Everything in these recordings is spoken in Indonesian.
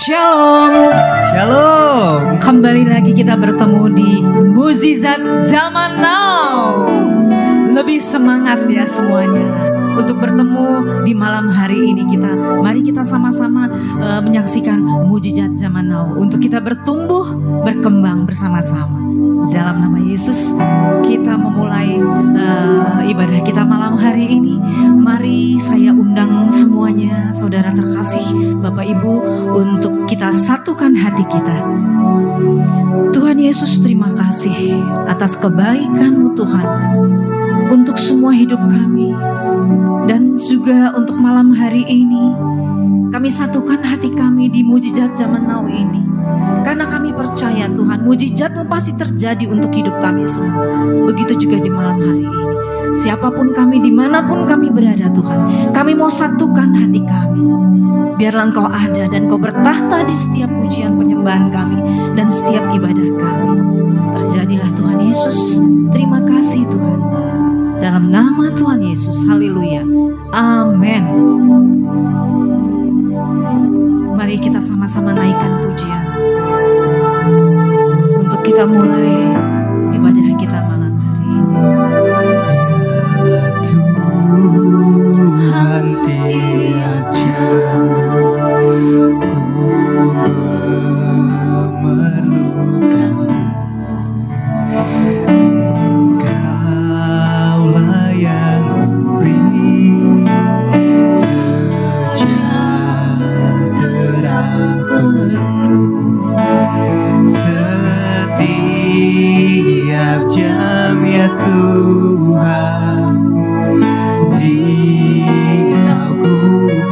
Shalom. Shalom. Kembali lagi kita bertemu di Mukjizat Zaman Now. Lebih semangat ya semuanya untuk bertemu di malam hari ini kita. Mari kita sama-sama menyaksikan Mukjizat Zaman Now untuk kita bertumbuh, berkembang bersama-sama. Dalam nama Yesus kita memulai ibadah kita malam hari ini. Mari saya undang semuanya, saudara terkasih, Bapak Ibu, untuk kita satukan hati kita. Tuhan Yesus, terima kasih atas kebaikan-Mu Tuhan untuk semua hidup kami. Dan juga untuk malam hari ini kami satukan hati kami di Mukjizat Zaman Now ini. Karena kami percaya Tuhan, mukjizat-Mu pasti terjadi untuk hidup kami semua. Begitu juga di malam hari ini. Siapapun kami, dimanapun kami berada Tuhan, kami mau satukan hati kami. Biarlah Engkau ada dan Engkau bertahta di setiap pujian penyembahan kami dan setiap ibadah kami. Terjadilah Tuhan Yesus. Terima kasih Tuhan. Dalam nama Tuhan Yesus, haleluya, amin. Mari kita sama-sama naikkan pujian untuk kita mulai ibadah kita malam hari ini. Tuhan tiap jam ku memerlukan Engkaulah yang memberi sejahtera penuh setiap jam ya Tuhan. Jika ku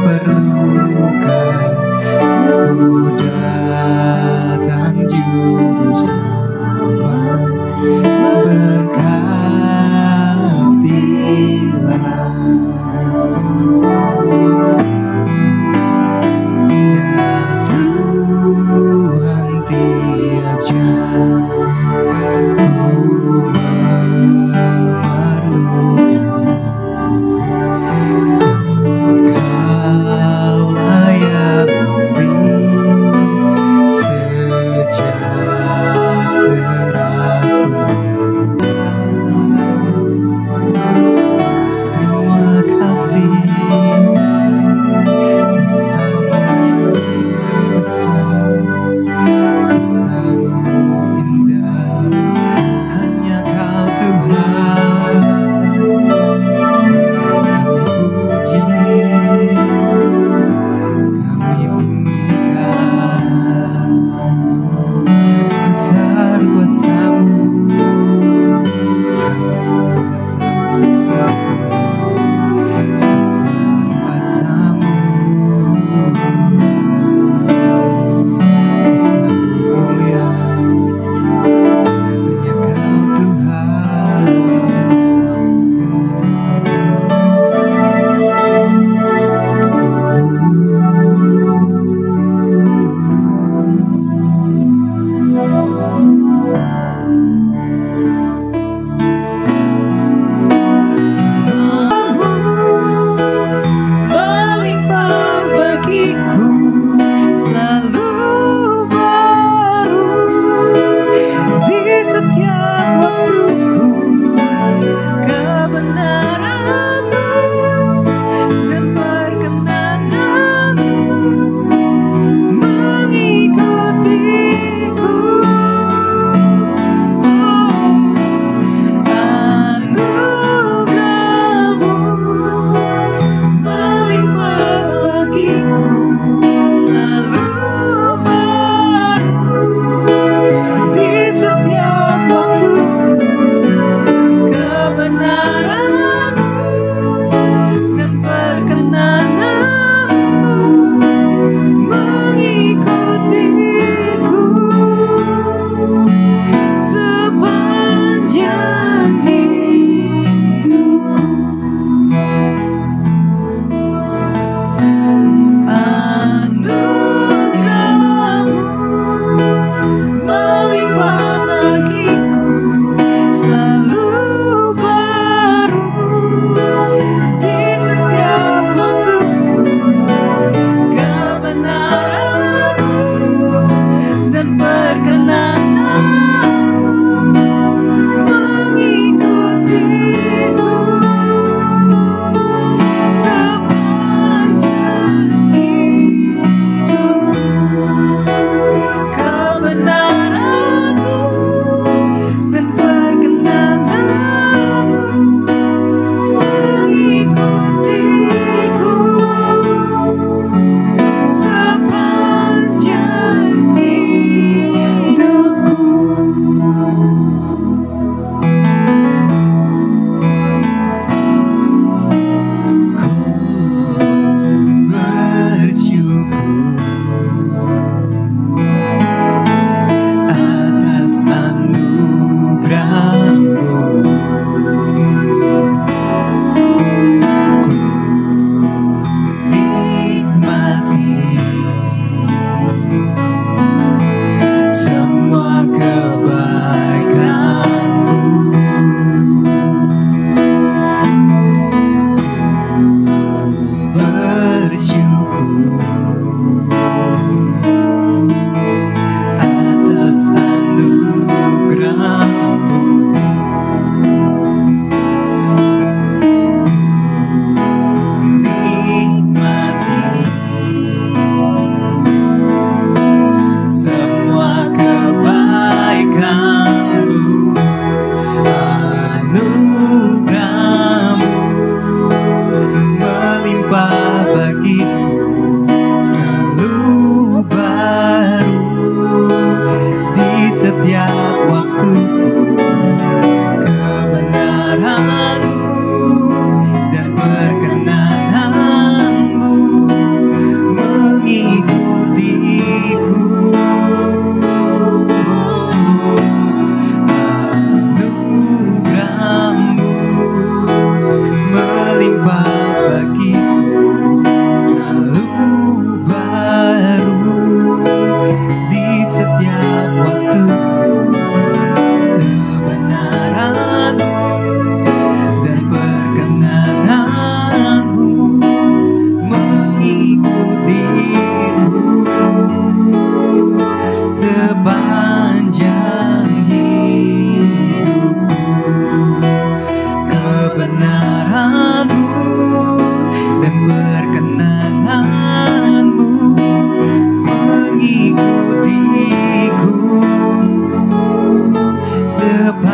perlukan, ku datang juru selamat, berkatilah. Ya Tuhan, tiap jam ku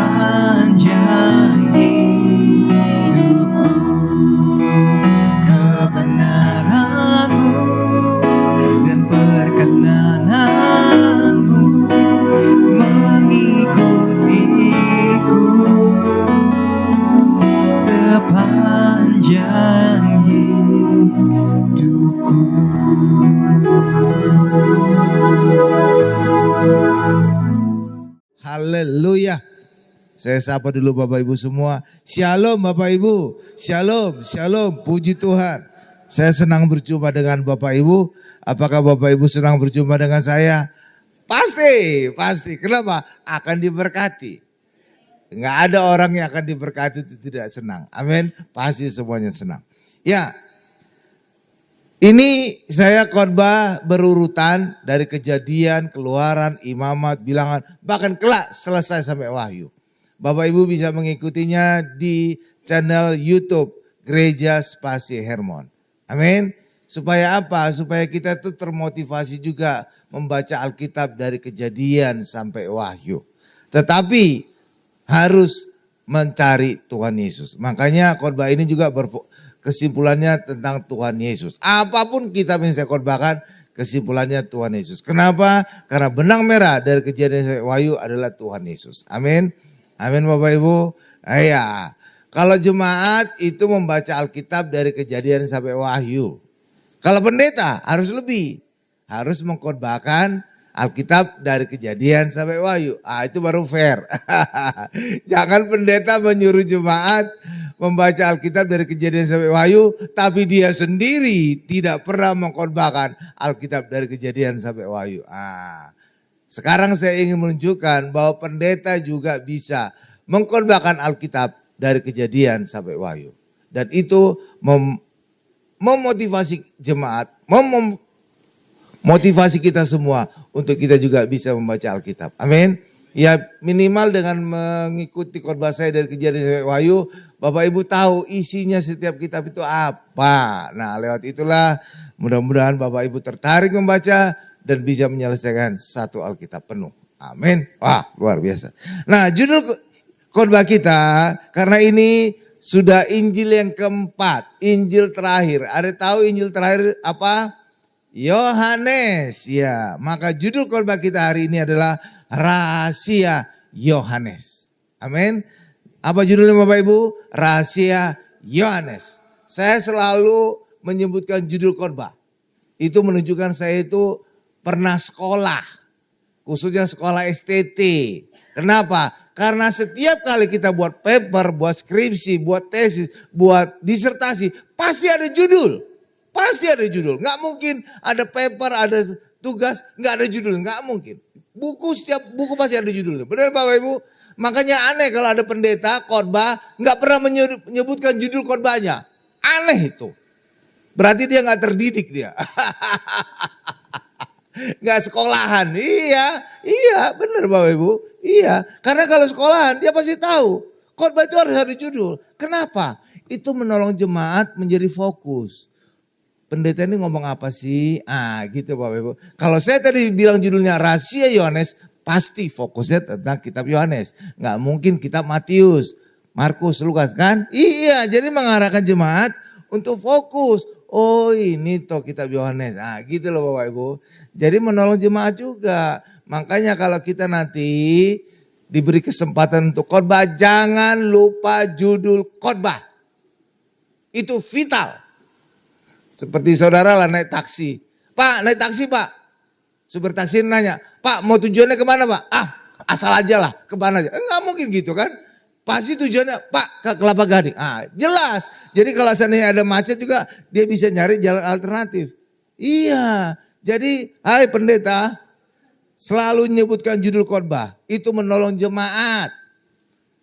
sepanjang hidupku, kebenaran-Mu dan perkenanan-Mu mengikutiku sepanjang hidupku. Haleluya. Saya sapa dulu Bapak Ibu semua. Shalom Bapak Ibu. Shalom, shalom. Puji Tuhan. Saya senang berjumpa dengan Bapak Ibu. Apakah Bapak Ibu senang berjumpa dengan saya? Pasti, pasti. Kenapa? Akan diberkati. Enggak ada orang yang akan diberkati itu tidak senang. Amin. Pasti semuanya senang. Ya. Ini saya khotbah berurutan dari Kejadian, Keluaran, Imamat, Bilangan, bahkan kelak selesai sampai Wahyu. Bapak Ibu bisa mengikutinya di channel YouTube Gereja Spasi Hermon. Amin. Supaya apa? Supaya kita tuh termotivasi juga membaca Alkitab dari Kejadian sampai Wahyu. Tetapi harus mencari Tuhan Yesus. Makanya khotbah ini juga kesimpulannya tentang Tuhan Yesus. Apapun kita yang saya khotbahkan, kesimpulannya Tuhan Yesus. Kenapa? Karena benang merah dari Kejadian sampai Wahyu adalah Tuhan Yesus. Amin. Amin Bapak Ibu. Ya. Kalau jemaat itu membaca Alkitab dari Kejadian sampai Wahyu. Kalau pendeta harus lebih. Harus mengkhotbahkan Alkitab dari Kejadian sampai Wahyu. Itu baru fair. Jangan pendeta menyuruh jemaat membaca Alkitab dari Kejadian sampai Wahyu, tapi dia sendiri tidak pernah mengkhotbahkan Alkitab dari Kejadian sampai Wahyu. Sekarang saya ingin menunjukkan bahwa pendeta juga bisa mengkhotbahkan Alkitab dari Kejadian sampai Wahyu. Dan itu memotivasi jemaat, motivasi kita semua untuk kita juga bisa membaca Alkitab. Amin. Ya minimal dengan mengikuti khotbah saya dari Kejadian sampai Wahyu, Bapak Ibu tahu isinya setiap kitab itu apa. Nah lewat itulah mudah-mudahan Bapak Ibu tertarik membaca dan bisa menyelesaikan satu Alkitab penuh. Amin. Wah luar biasa. Nah judul khotbah kita karena ini sudah Injil yang keempat, Injil terakhir. Ada tahu Injil terakhir apa? Yohanes. Ya, maka judul khotbah kita hari ini adalah Rahasia Yohanes. Amin. Apa judulnya Bapak Ibu? Rahasia Yohanes. Saya selalu menyebutkan judul khotbah. Itu menunjukkan saya itu pernah sekolah. Khususnya sekolah STT. Kenapa? Karena setiap kali kita buat paper, buat skripsi, buat tesis, buat disertasi, pasti ada judul. Pasti ada judul. Nggak mungkin ada paper, ada tugas, nggak ada judul. Nggak mungkin. Setiap buku pasti ada judulnya. Benar Bapak Ibu? Makanya aneh kalau ada pendeta khotbah nggak pernah menyebutkan judul khotbahnya. Aneh itu. Berarti dia nggak terdidik dia. Nggak sekolahan. Iya benar Bapak Ibu. Iya. Karena kalau sekolahan dia pasti tahu. Khotbah itu harus ada judul. Kenapa? Itu menolong jemaat menjadi fokus. Pendeta ini ngomong apa sih? Gitu Bapak Ibu. Kalau saya tadi bilang judulnya Rahasia Yohanes, pasti fokusnya tentang kitab Yohanes. Nggak mungkin kitab Matius, Markus, Lukas kan? Iya, jadi mengarahkan jemaat untuk fokus. Oh ini toh kitab Yohanes. Gitu loh Bapak Ibu. Jadi menolong jemaat juga. Makanya kalau kita nanti diberi kesempatan untuk khotbah, jangan lupa judul khotbah. Itu vital. Seperti saudara lah naik taksi. Pak naik taksi pak. Supir taksi nanya. Pak mau tujuannya kemana pak? Asal aja lah kemana aja. Enggak mungkin gitu kan. Pasti tujuannya Pak ke Kelapa Gading. Jelas. Jadi kalau seandainya ada macet juga dia bisa nyari jalan alternatif. Iya. Jadi hai pendeta. Selalu menyebutkan judul khotbah. Itu menolong jemaat.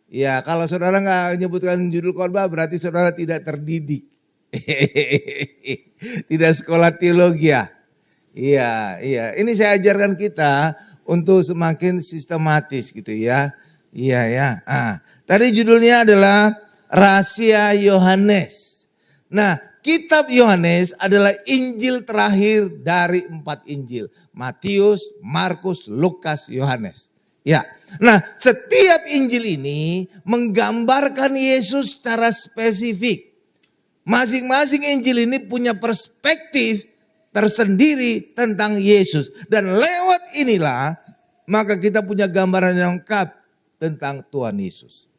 Ya kalau saudara nggak menyebutkan judul khotbah berarti saudara tidak terdidik. Tidak sekolah teologi ya. Iya. Ini saya ajarkan kita untuk semakin sistematis gitu ya. Iya. Tadi judulnya adalah Rahasia Yohanes. Nah, kitab Yohanes adalah Injil terakhir dari 4 Injil. Matius, Markus, Lukas, Yohanes. Ya. Nah, setiap Injil ini menggambarkan Yesus secara spesifik. Masing-masing Injil ini punya perspektif tersendiri tentang Yesus. Dan lewat inilah maka kita punya gambaran yang lengkap tentang Tuhan Yesus.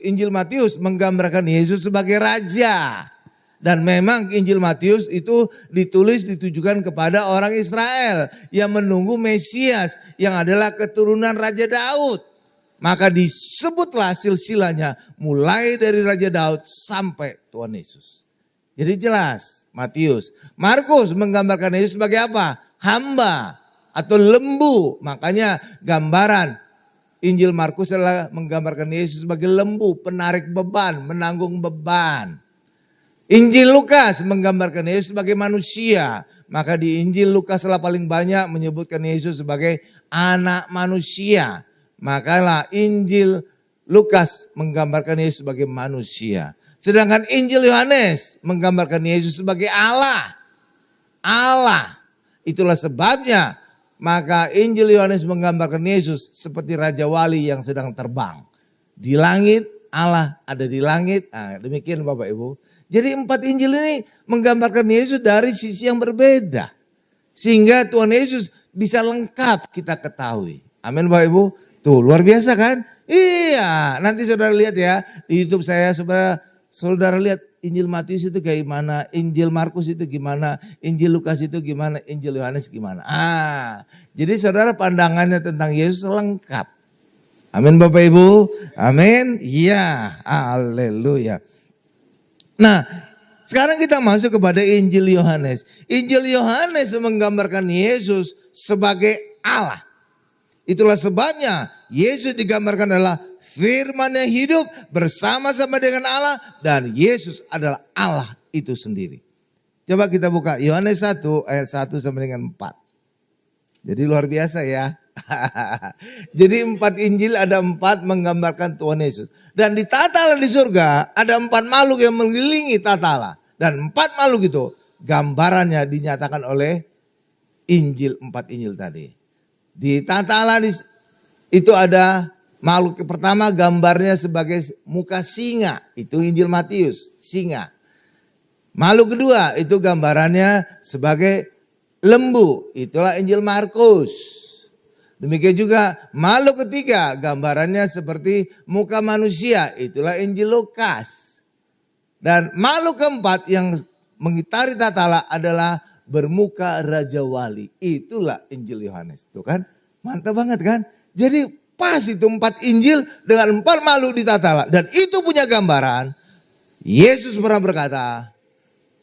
Injil Matius menggambarkan Yesus sebagai raja. Dan memang Injil Matius itu ditujukan kepada orang Israel yang menunggu Mesias yang adalah keturunan Raja Daud. Maka disebutlah silsilahnya mulai dari Raja Daud sampai Tuhan Yesus. Jadi jelas Matius. Markus menggambarkan Yesus sebagai apa? Hamba atau lembu. Makanya gambaran Injil Markus adalah menggambarkan Yesus sebagai lembu, penarik beban, menanggung beban. Injil Lukas menggambarkan Yesus sebagai manusia. Maka di Injil Lukas lah paling banyak menyebutkan Yesus sebagai anak manusia. Makalah Injil Lukas menggambarkan Yesus sebagai manusia. Sedangkan Injil Yohanes menggambarkan Yesus sebagai Allah. Allah. Itulah sebabnya maka Injil Yohanes menggambarkan Yesus seperti Raja Wali yang sedang terbang. Di langit, Allah ada di langit. Nah, demikian Bapak Ibu. Jadi 4 Injil ini menggambarkan Yesus dari sisi yang berbeda. Sehingga Tuhan Yesus bisa lengkap kita ketahui. Amin Bapak Ibu. Tuh luar biasa kan? Iya, nanti saudara lihat ya di YouTube saya, saudara lihat Injil Matius itu kayak gimana, Injil Markus itu gimana, Injil Lukas itu gimana, Injil Yohanes gimana. Jadi saudara pandangannya tentang Yesus lengkap. Amin Bapak Ibu. Amin. Iya, haleluya. Nah, sekarang kita masuk kepada Injil Yohanes. Injil Yohanes menggambarkan Yesus sebagai Allah. Itulah sebabnya Yesus digambarkan adalah firman yang hidup bersama-sama dengan Allah dan Yesus adalah Allah itu sendiri. Coba kita buka Yohanes 1 ayat 1 sampai dengan 4. Jadi luar biasa ya. Jadi 4 Injil ada 4 menggambarkan Tuhan Yesus. Dan di tatala di surga ada 4 makhluk yang mengelilingi tatala. Dan 4 makhluk itu gambarannya dinyatakan oleh Injil 4 Injil tadi. Di tatala itu ada makhluk pertama gambarnya sebagai muka singa. Itu Injil Matius, singa. Makhluk kedua itu gambarannya sebagai lembu. Itulah Injil Markus. Demikian juga makhluk ketiga gambarannya seperti muka manusia. Itulah Injil Lukas. Dan makhluk keempat yang mengitari tatala adalah bermuka Raja Wali. Itulah Injil Yohanes. Tuh kan mantap banget kan. Jadi pas itu 4 Injil dengan 4 makhluk di tatala. Dan itu punya gambaran. Yesus pernah berkata,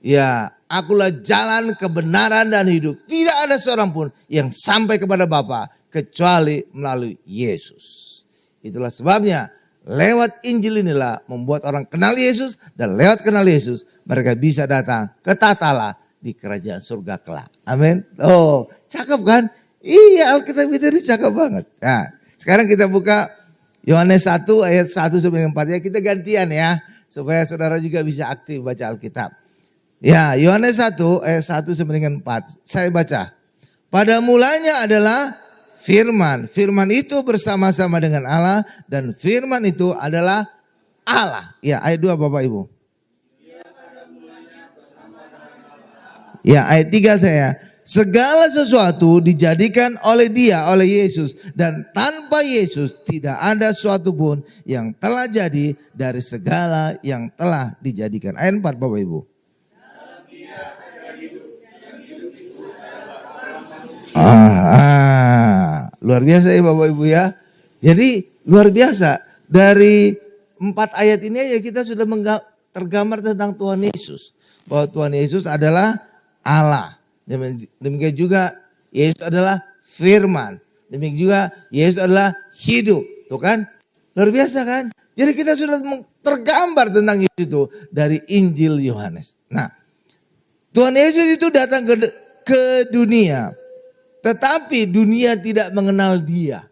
ya akulah jalan kebenaran dan hidup. Tidak ada seorang pun yang sampai kepada Bapa kecuali melalui Yesus. Itulah sebabnya lewat Injil inilah membuat orang kenal Yesus. Dan lewat kenal Yesus mereka bisa datang ke tatala di kerajaan surga kelak. Amin. Oh cakep kan? Iya Alkitab itu cakep banget. Nah, sekarang kita buka Yohanes 1 ayat 1 sampai 4 ya. Kita gantian ya. Supaya saudara juga bisa aktif baca Alkitab. Ya Yohanes 1 ayat 1 sampai dengan 4. Saya baca. Pada mulanya adalah firman. Firman itu bersama-sama dengan Allah. Dan firman itu adalah Allah. Ya ayat 2 Bapak Ibu. Ya ayat 3 saya. Segala sesuatu dijadikan oleh dia, oleh Yesus. Dan tanpa Yesus tidak ada suatu pun yang telah jadi dari segala yang telah dijadikan. Ayat 4 Bapak Ibu. Luar biasa ya Bapak Ibu ya. Jadi luar biasa. Dari 4 ayat ini aja kita sudah tergambar tentang Tuhan Yesus. Bahwa Tuhan Yesus adalah Allah. Demikian juga Yesus adalah firman. Demikian juga Yesus adalah hidup. Tuh kan? Luar biasa kan? Jadi kita sudah tergambar tentang itu dari Injil Yohanes. Nah, Tuhan Yesus itu datang ke dunia. Tetapi dunia tidak mengenal dia.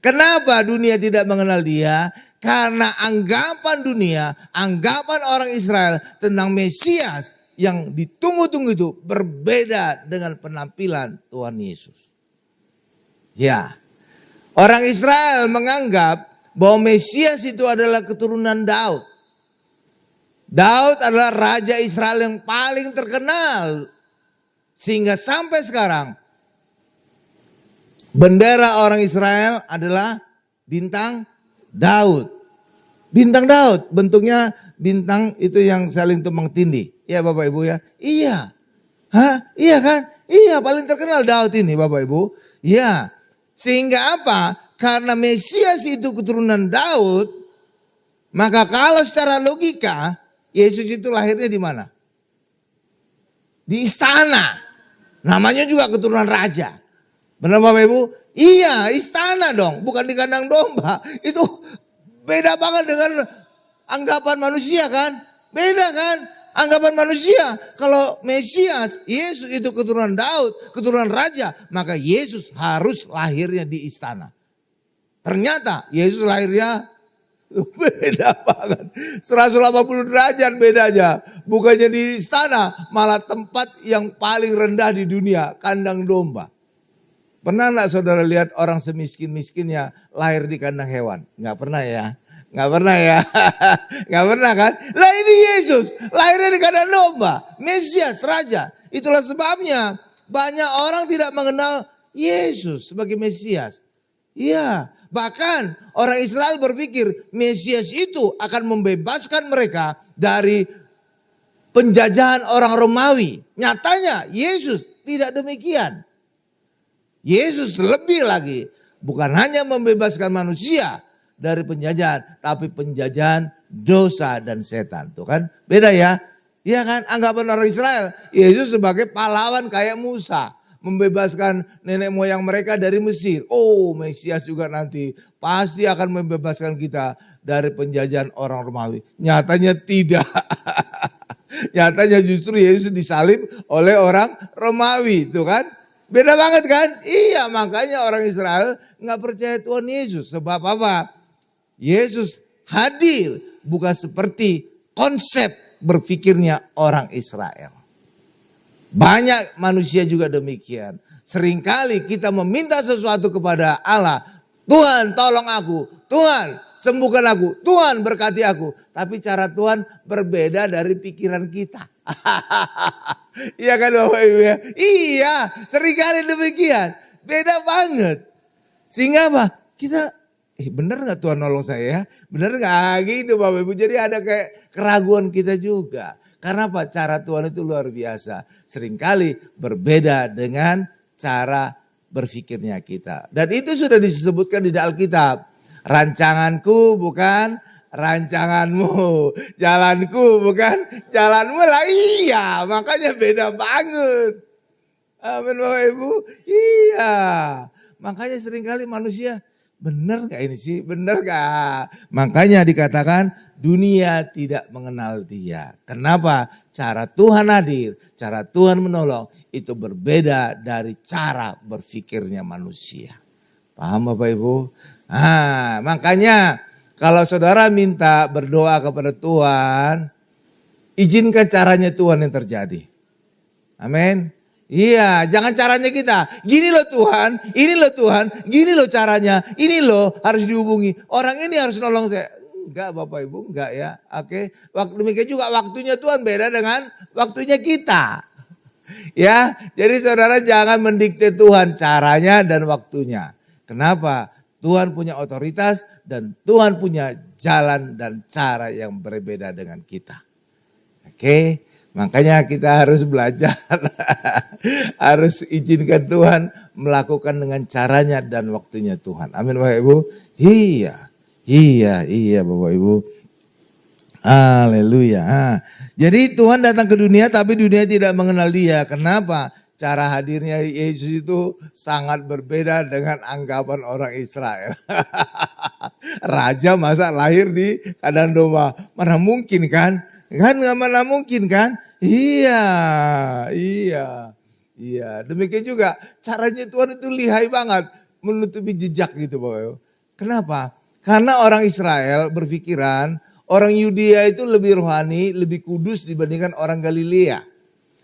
Kenapa dunia tidak mengenal dia? Karena anggapan dunia, anggapan orang Israel tentang Mesias yang ditunggu-tunggu itu berbeda dengan penampilan Tuhan Yesus. Ya, orang Israel menganggap bahwa Mesias itu adalah keturunan Daud. Daud adalah raja Israel yang paling terkenal. Sehingga sampai sekarang bendera orang Israel adalah bintang Daud. Bintang Daud bentuknya bintang itu yang saling tumpang tindih. Ya Bapak Ibu ya. Iya. Hah? Iya kan? Iya, paling terkenal Daud ini Bapak Ibu. Ya. Sehingga apa? Karena Mesias itu keturunan Daud, maka kalau secara logika Yesus itu lahirnya di mana? Di istana. Namanya juga keturunan raja. Benar Bapak Ibu? Iya, istana dong, bukan di kandang domba. Itu beda banget dengan anggapan manusia kan? Beda kan? Anggapan manusia, kalau Mesias, Yesus itu keturunan Daud, keturunan raja, maka Yesus harus lahirnya di istana. Ternyata Yesus lahirnya beda banget. 180 derajat bedanya. Bukannya di istana, malah tempat yang paling rendah di dunia, kandang domba. Pernah enggak saudara lihat orang semiskin-miskinnya lahir di kandang hewan? Enggak pernah ya. Enggak pernah ya. Enggak pernah kan? Lah ini Yesus lahirnya di kandang domba. Mesias, raja. Itulah sebabnya banyak orang tidak mengenal Yesus sebagai Mesias. Iya, bahkan orang Israel berpikir Mesias itu akan membebaskan mereka dari penjajahan orang Romawi. Nyatanya Yesus tidak demikian. Yesus lebih lagi, bukan hanya membebaskan manusia dari penjajahan, tapi penjajahan dosa dan setan. Tuh kan, beda ya. Iya kan, anggapan orang Israel, Yesus sebagai pahlawan kayak Musa, membebaskan nenek moyang mereka dari Mesir. Oh, Mesias juga nanti pasti akan membebaskan kita dari penjajahan orang Romawi. Nyatanya tidak. Nyatanya justru Yesus disalib oleh orang Romawi, tuh kan. Beda banget kan? Iya, makanya orang Israel nggak percaya Tuhan Yesus. Sebab apa? Yesus hadir bukan seperti konsep berpikirnya orang Israel. Banyak manusia juga demikian. Seringkali kita meminta sesuatu kepada Allah. Tuhan tolong aku. Tuhan sembuhkan aku. Tuhan berkati aku. Tapi cara Tuhan berbeda dari pikiran kita. Iya kan Bapak Ibu ya? Iya, seringkali demikian. Beda banget. Sehingga apa? Kita, bener gak Tuhan nolong saya ya? Bener gak? Gitu Bapak Ibu. Jadi ada kayak keraguan kita juga. Karena apa? Cara Tuhan itu luar biasa. Seringkali berbeda dengan cara berpikirnya kita. Dan itu sudah disebutkan di Alkitab. Rancanganku bukan rancanganmu. Jalanku bukan jalanmu lah. Iya, makanya beda banget. Amin Bapak Ibu. Iya. Makanya seringkali manusia, benar gak ini sih? Benar gak? Makanya dikatakan dunia tidak mengenal dia. Kenapa? Cara Tuhan hadir, cara Tuhan menolong itu berbeda dari cara berpikirnya manusia. Paham Bapak Ibu? Makanya kalau saudara minta berdoa kepada Tuhan, izinkan caranya Tuhan yang terjadi. Amin. Iya, jangan caranya kita. Gini loh Tuhan, ini loh Tuhan, gini loh caranya, ini loh harus dihubungi. Orang ini harus nolong saya. Enggak Bapak Ibu, enggak ya. Oke, demikian juga waktunya Tuhan beda dengan waktunya kita. Ya, jadi saudara jangan mendikte Tuhan caranya dan waktunya. Kenapa? Tuhan punya otoritas dan Tuhan punya jalan dan cara yang berbeda dengan kita. Oke, makanya kita harus belajar. Harus izinkan Tuhan melakukan dengan caranya dan waktunya Tuhan. Amin Bapak Ibu. Iya Bapak Ibu. Haleluya. Jadi Tuhan datang ke dunia tapi dunia tidak mengenal dia. Kenapa? Cara hadirnya Yesus itu sangat berbeda dengan anggapan orang Israel. Raja masa lahir di kandang domba. Mana mungkin kan? Mana mungkin kan? Iya. Demikian juga caranya Tuhan itu lihai banget. Menutupi jejak gitu Bapak Ibu. Kenapa? Karena orang Israel berpikiran orang Yudea itu lebih rohani, lebih kudus dibandingkan orang Galilea.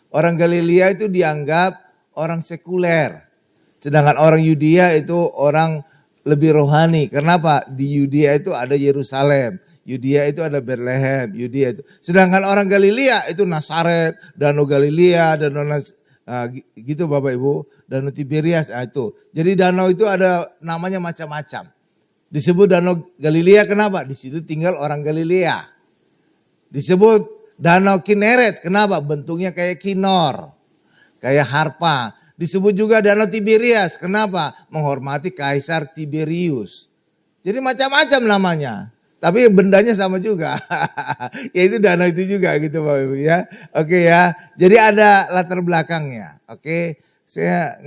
Orang Galilea itu dianggap orang sekuler. Sedangkan orang Yudea itu orang lebih rohani. Kenapa? Di Yudea itu ada Yerusalem. Yudea itu ada Bethlehem. Yudea itu. Sedangkan orang Galilea itu Nazaret, Danau Galilea, gitu Bapak Ibu. Danau Tiberias itu. Jadi danau itu ada namanya macam-macam. Disebut Danau Galilea kenapa? Di situ tinggal orang Galilea. Disebut Danau Kineret kenapa? Bentuknya kayak kinor, kayak harpa. Disebut juga Danau Tiberias kenapa? Menghormati Kaisar Tiberius. Jadi macam-macam namanya. Tapi bendanya sama juga. Yaitu danau itu juga gitu Bapak Ibu ya. Oke ya. Jadi ada latar belakangnya. Oke. Saya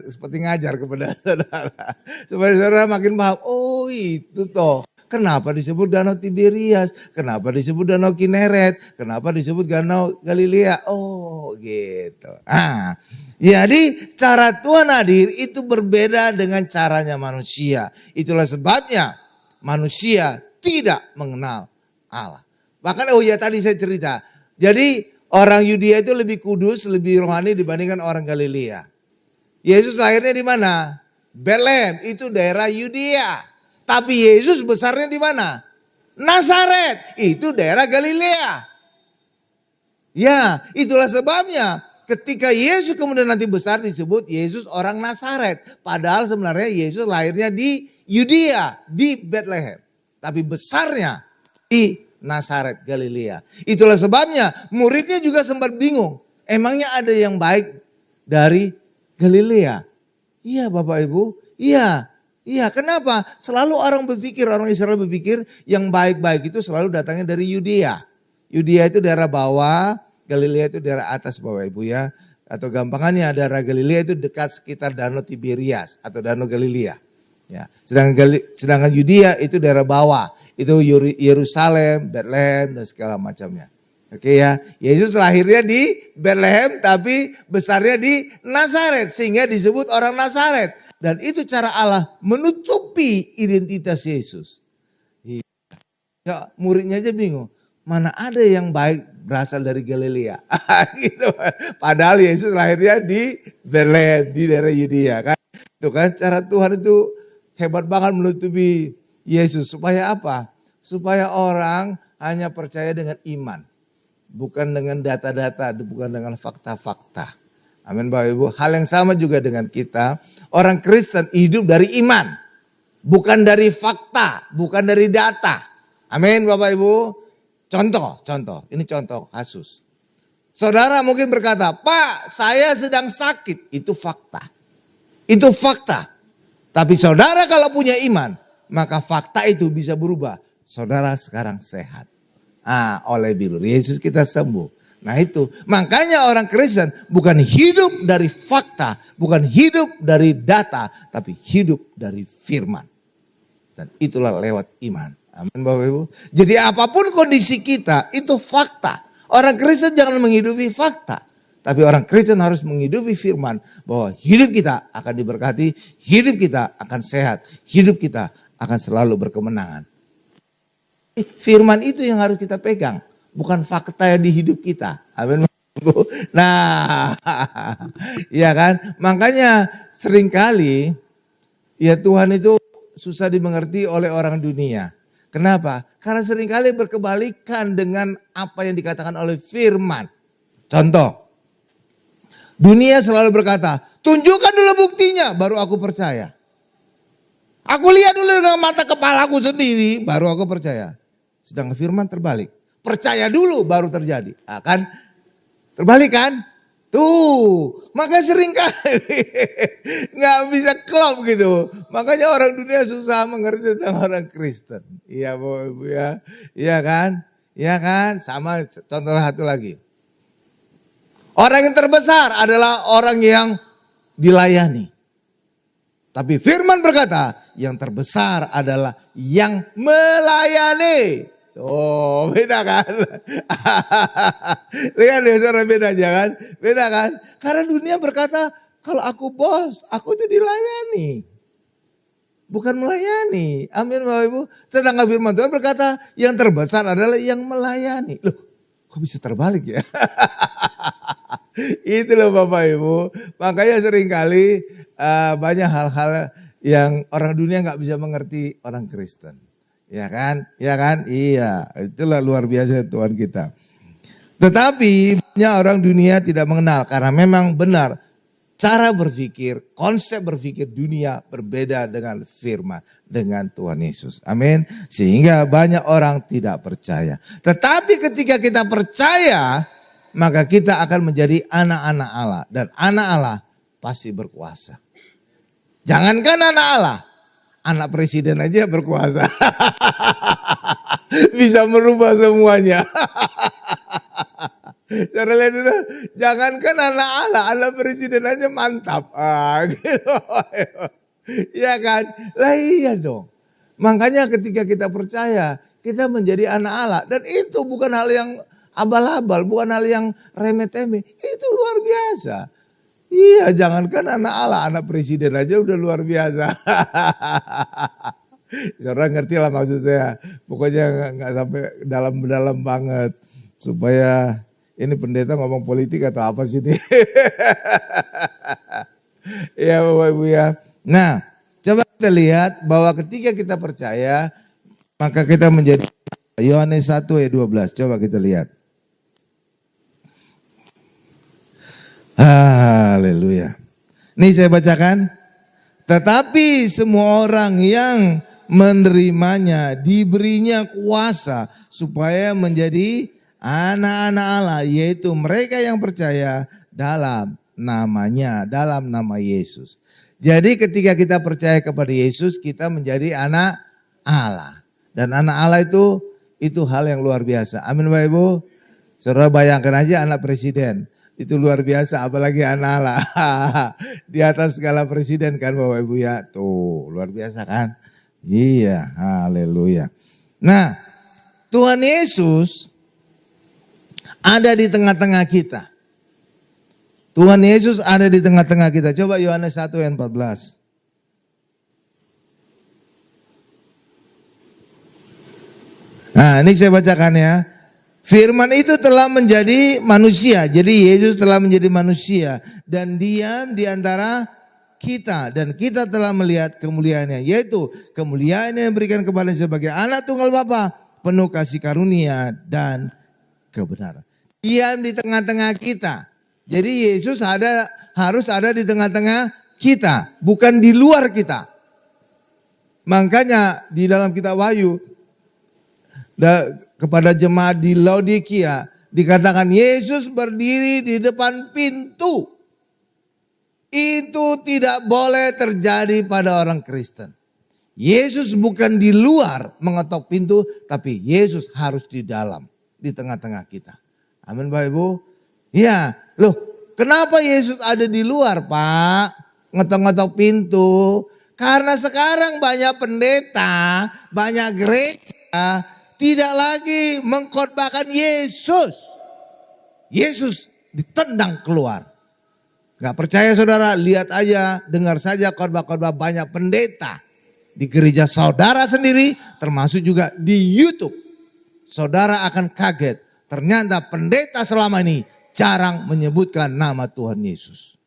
seperti ngajar kepada saudara. Supaya saudara makin paham, oh itu toh. Kenapa disebut Danau Tiberias? Kenapa disebut Danau Kineret? Kenapa disebut Danau Galilea? Oh gitu. Jadi cara Tuhan hadir itu berbeda dengan caranya manusia. Itulah sebabnya manusia tidak mengenal Allah. Bahkan tadi saya cerita. Jadi orang Yudea itu lebih kudus, lebih rohani dibandingkan orang Galilea. Yesus lahirnya di mana? Bethlehem, itu daerah Yudea. Tapi Yesus besarnya di mana? Nazaret, itu daerah Galilea. Ya, itulah sebabnya ketika Yesus kemudian nanti besar disebut Yesus orang Nazaret. Padahal sebenarnya Yesus lahirnya di Yudea, di Bethlehem. Tapi besarnya di Nazaret, Galilea. Itulah sebabnya muridnya juga sempat bingung. Emangnya ada yang baik dari Galilea? Iya Bapak Ibu, iya. Kenapa? Selalu orang Israel berpikir yang baik-baik itu selalu datangnya dari Yudea. Yudea itu daerah bawah, Galilea itu daerah atas Bapak Ibu ya. Atau gampangannya daerah Galilea itu dekat sekitar Danau Tiberias atau Danau Galilea. Ya, sedangkan Yudea itu daerah bawah, itu Yerusalem, Bethlehem dan segala macamnya. Oke ya, Yesus lahirnya di Bethlehem tapi besarnya di Nazaret sehingga disebut orang Nazaret. Dan itu cara Allah menutupi identitas Yesus. Ya, muridnya aja bingung, mana ada yang baik berasal dari Galilea. Gitu. Padahal Yesus lahirnya di Bethlehem, di daerah Yudea kan. Itu kan cara Tuhan itu hebat banget menutupi Yesus. Supaya apa? Supaya orang hanya percaya dengan iman. Bukan dengan data-data, bukan dengan fakta-fakta. Amin Bapak Ibu. Hal yang sama juga dengan kita. Orang Kristen hidup dari iman. Bukan dari fakta, bukan dari data. Amin Bapak Ibu. Contoh. Ini contoh kasus. Saudara mungkin berkata, Pak saya sedang sakit. Itu fakta. Itu fakta. Tapi saudara kalau punya iman, maka fakta itu bisa berubah. Saudara sekarang sehat. Oleh bilur Yesus kita sembuh. Nah itu, makanya orang Kristen bukan hidup dari fakta, bukan hidup dari data, tapi hidup dari firman. Dan itulah lewat iman. Amin Bapak Ibu. Jadi apapun kondisi kita, itu fakta. Orang Kristen jangan menghidupi fakta. Tapi orang Kristen harus menghidupi firman bahwa hidup kita akan diberkati, hidup kita akan sehat, hidup kita akan selalu berkemenangan. Firman itu yang harus kita pegang, bukan fakta yang di hidup kita. Amin. Nah, ya kan? Makanya seringkali ya Tuhan itu susah dimengerti oleh orang dunia. Kenapa? Karena seringkali berkebalikan dengan apa yang dikatakan oleh firman. Contoh. Dunia selalu berkata, tunjukkan dulu buktinya baru aku percaya. Aku lihat dulu dengan mata kepalaku sendiri baru aku percaya. Sedangkan firman terbalik. Percaya dulu baru terjadi. Kan terbalik kan? Tuh, maka sering kali nggak bisa klop gitu. Makanya orang dunia susah mengerti tentang orang Kristen. Iya Bu ya. Iya kan? Iya kan? Sama contoh satu lagi. Orang yang terbesar adalah orang yang dilayani. Tapi firman berkata, yang terbesar adalah yang melayani. Oh beda kan? Lihat deh saudara bedanya kan? Beda kan? Karena dunia berkata, kalau aku bos, aku itu dilayani. Bukan melayani. Amin Bapak Ibu. Sedangkan firman Tuhan berkata, yang terbesar adalah yang melayani. Loh kok bisa terbalik ya? Itu loh Bapak Ibu. Makanya seringkali banyak hal-hal yang orang dunia nggak bisa mengerti orang Kristen. Ya kan? Ya kan? Iya. Itulah luar biasa Tuhan kita. Tetapi banyak orang dunia tidak mengenal karena memang benar cara berpikir, konsep berpikir dunia berbeda dengan firman, dengan Tuhan Yesus. Amin. Sehingga banyak orang tidak percaya. Tetapi ketika kita percaya, maka kita akan menjadi anak-anak Allah. Dan anak Allah pasti berkuasa. Jangankan anak Allah, anak presiden aja berkuasa. Bisa merubah semuanya. Cara lihat itu, jangankan anak Allah, anak presiden aja mantap. Gitu. Iya kan? Lah iya dong. Makanya ketika kita percaya, kita menjadi anak Allah. Dan itu bukan hal yang abal-abal, bukan hal yang remeh-temeh. Itu luar biasa. Iya, jangankan anak Allah, anak presiden aja udah luar biasa. Saudara ngerti lah maksud saya. Pokoknya nggak sampai dalam-dalam banget. Supaya ini pendeta ngomong politik atau apa sih ini? Ya Bapak Ibu ya. Nah, coba kita lihat bahwa ketika kita percaya, maka kita menjadi Yohanes 1 ayat 12. Coba kita lihat. Haleluya. Nih saya bacakan. Tetapi semua orang yang menerimanya diberinya kuasa supaya menjadi anak-anak Allah, yaitu mereka yang percaya dalam namanya, dalam nama Yesus. Jadi ketika kita percaya kepada Yesus, kita menjadi anak Allah. Dan anak Allah itu hal yang luar biasa. Amin Bapak Ibu. Saudara bayangkan aja anak presiden. Itu luar biasa, apalagi anak Allah. Di atas segala presiden kan Bapak Ibu ya. Tuh luar biasa kan. Iya, haleluya. Nah, Tuhan Yesus ada di tengah-tengah kita. Tuhan Yesus ada di tengah-tengah kita. Coba Yohanes 1 ayat 14. Nah ini saya bacakan ya. Firman itu telah menjadi manusia. Jadi Yesus telah menjadi manusia. Dan diam di antara kita. Dan kita telah melihat kemuliaannya. Yaitu kemuliaan yang diberikan kepada sebagai anak tunggal Bapa, penuh kasih karunia dan kebenaran. Diam di tengah-tengah kita. Jadi Yesus harus ada di tengah-tengah kita, bukan di luar kita. Makanya di dalam kitab Wahyu kepada jemaat di Laodikia dikatakan Yesus berdiri di depan pintu. Itu tidak boleh terjadi pada orang Kristen. Yesus bukan di luar mengetok pintu, tapi Yesus harus di dalam, di tengah-tengah kita. Amin Bapak Ibu. Ya, loh kenapa Yesus ada di luar Pak? Ngetok-ngetok pintu. Karena sekarang banyak pendeta, banyak gereja tidak lagi mengkhotbahkan Yesus. Yesus ditendang keluar. Gak percaya saudara, lihat aja, dengar saja khotbah-khotbah banyak pendeta. Di gereja saudara sendiri, termasuk juga di YouTube. Saudara akan kaget, ternyata pendeta selama ini jarang menyebutkan nama Tuhan Yesus.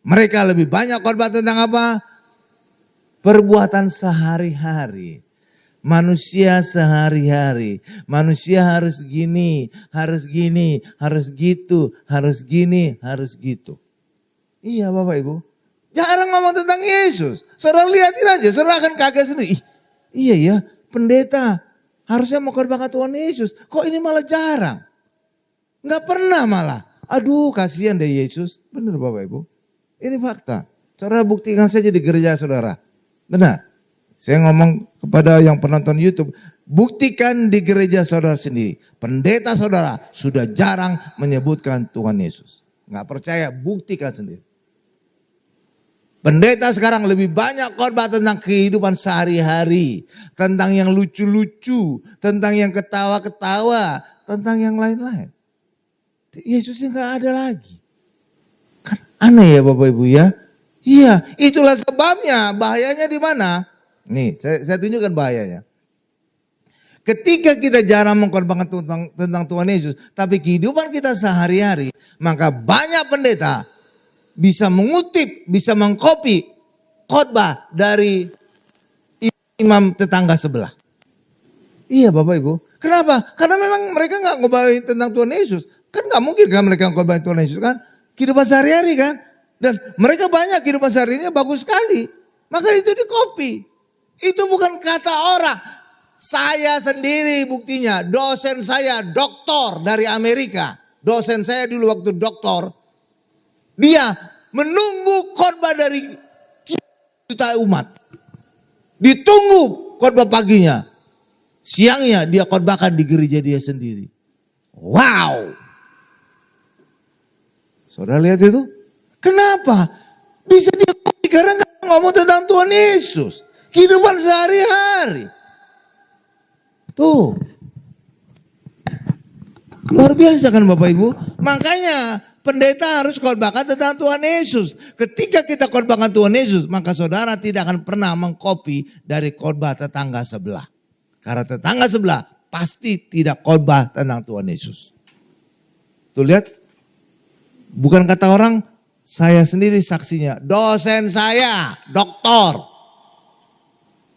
Mereka lebih banyak khotbah tentang apa? Perbuatan sehari-hari. Manusia sehari-hari. Manusia harus gini, harus gini, harus gitu, harus gini, harus gitu. Iya Bapak Ibu. Jarang ngomong tentang Yesus. Saudara lihatin aja, saudara akan kaget sendiri. Iya ya, pendeta harusnya mengkhotbahkan Tuhan Yesus. Kok ini malah jarang? Enggak pernah malah. Aduh kasihan deh Yesus. Benar Bapak Ibu. Ini fakta. Saudara buktikan saja di gereja saudara. Benar. Saya ngomong kepada yang penonton YouTube. Buktikan di gereja saudara sendiri. Pendeta saudara sudah jarang menyebutkan Tuhan Yesus. Enggak percaya, buktikan sendiri. Pendeta sekarang lebih banyak khotbah tentang kehidupan sehari-hari. Tentang yang lucu-lucu. Tentang yang ketawa-ketawa. Tentang yang lain-lain. Yesusnya gak ada lagi. Kan aneh ya Bapak Ibu ya. Iya, itulah sebabnya. Bahayanya di mana? Nih, saya tunjukkan bahayanya. Ketika kita jarang mengkorbankan tentang Tuhan Yesus, tapi kehidupan kita sehari-hari, maka banyak pendeta bisa mengutip, bisa mengcopy khotbah dari imam tetangga sebelah. Iya Bapak Ibu. Kenapa? Karena memang mereka nggak ngobain tentang Tuhan Yesus. Kan nggak mungkin kan mereka ngobain Tuhan Yesus kan. Kehidupan sehari-hari kan. Dan mereka banyak kehidupan sehari-harinya bagus sekali. Maka itu di copy. Itu bukan kata orang. Saya sendiri buktinya. Dosen saya doktor dari Amerika. Dosen saya dulu waktu doktor. Dia menunggu khotbah dari juta umat. Ditunggu khotbah paginya. Siangnya dia khotbahkan di gereja dia sendiri. Wow. Saudara lihat itu? Kenapa? Bisa dia karena nggak ngomong tentang Tuhan Yesus. Kehidupan sehari-hari. Tuh. Luar biasa kan Bapak Ibu? Makanya pendeta harus khotbahkan tentang Tuhan Yesus. Ketika kita khotbahkan Tuhan Yesus, maka saudara tidak akan pernah mengcopy dari khotbah tetangga sebelah. Karena tetangga sebelah pasti tidak khotbah tentang Tuhan Yesus. Tuh lihat, bukan kata orang, saya sendiri saksinya. Dosen saya, doktor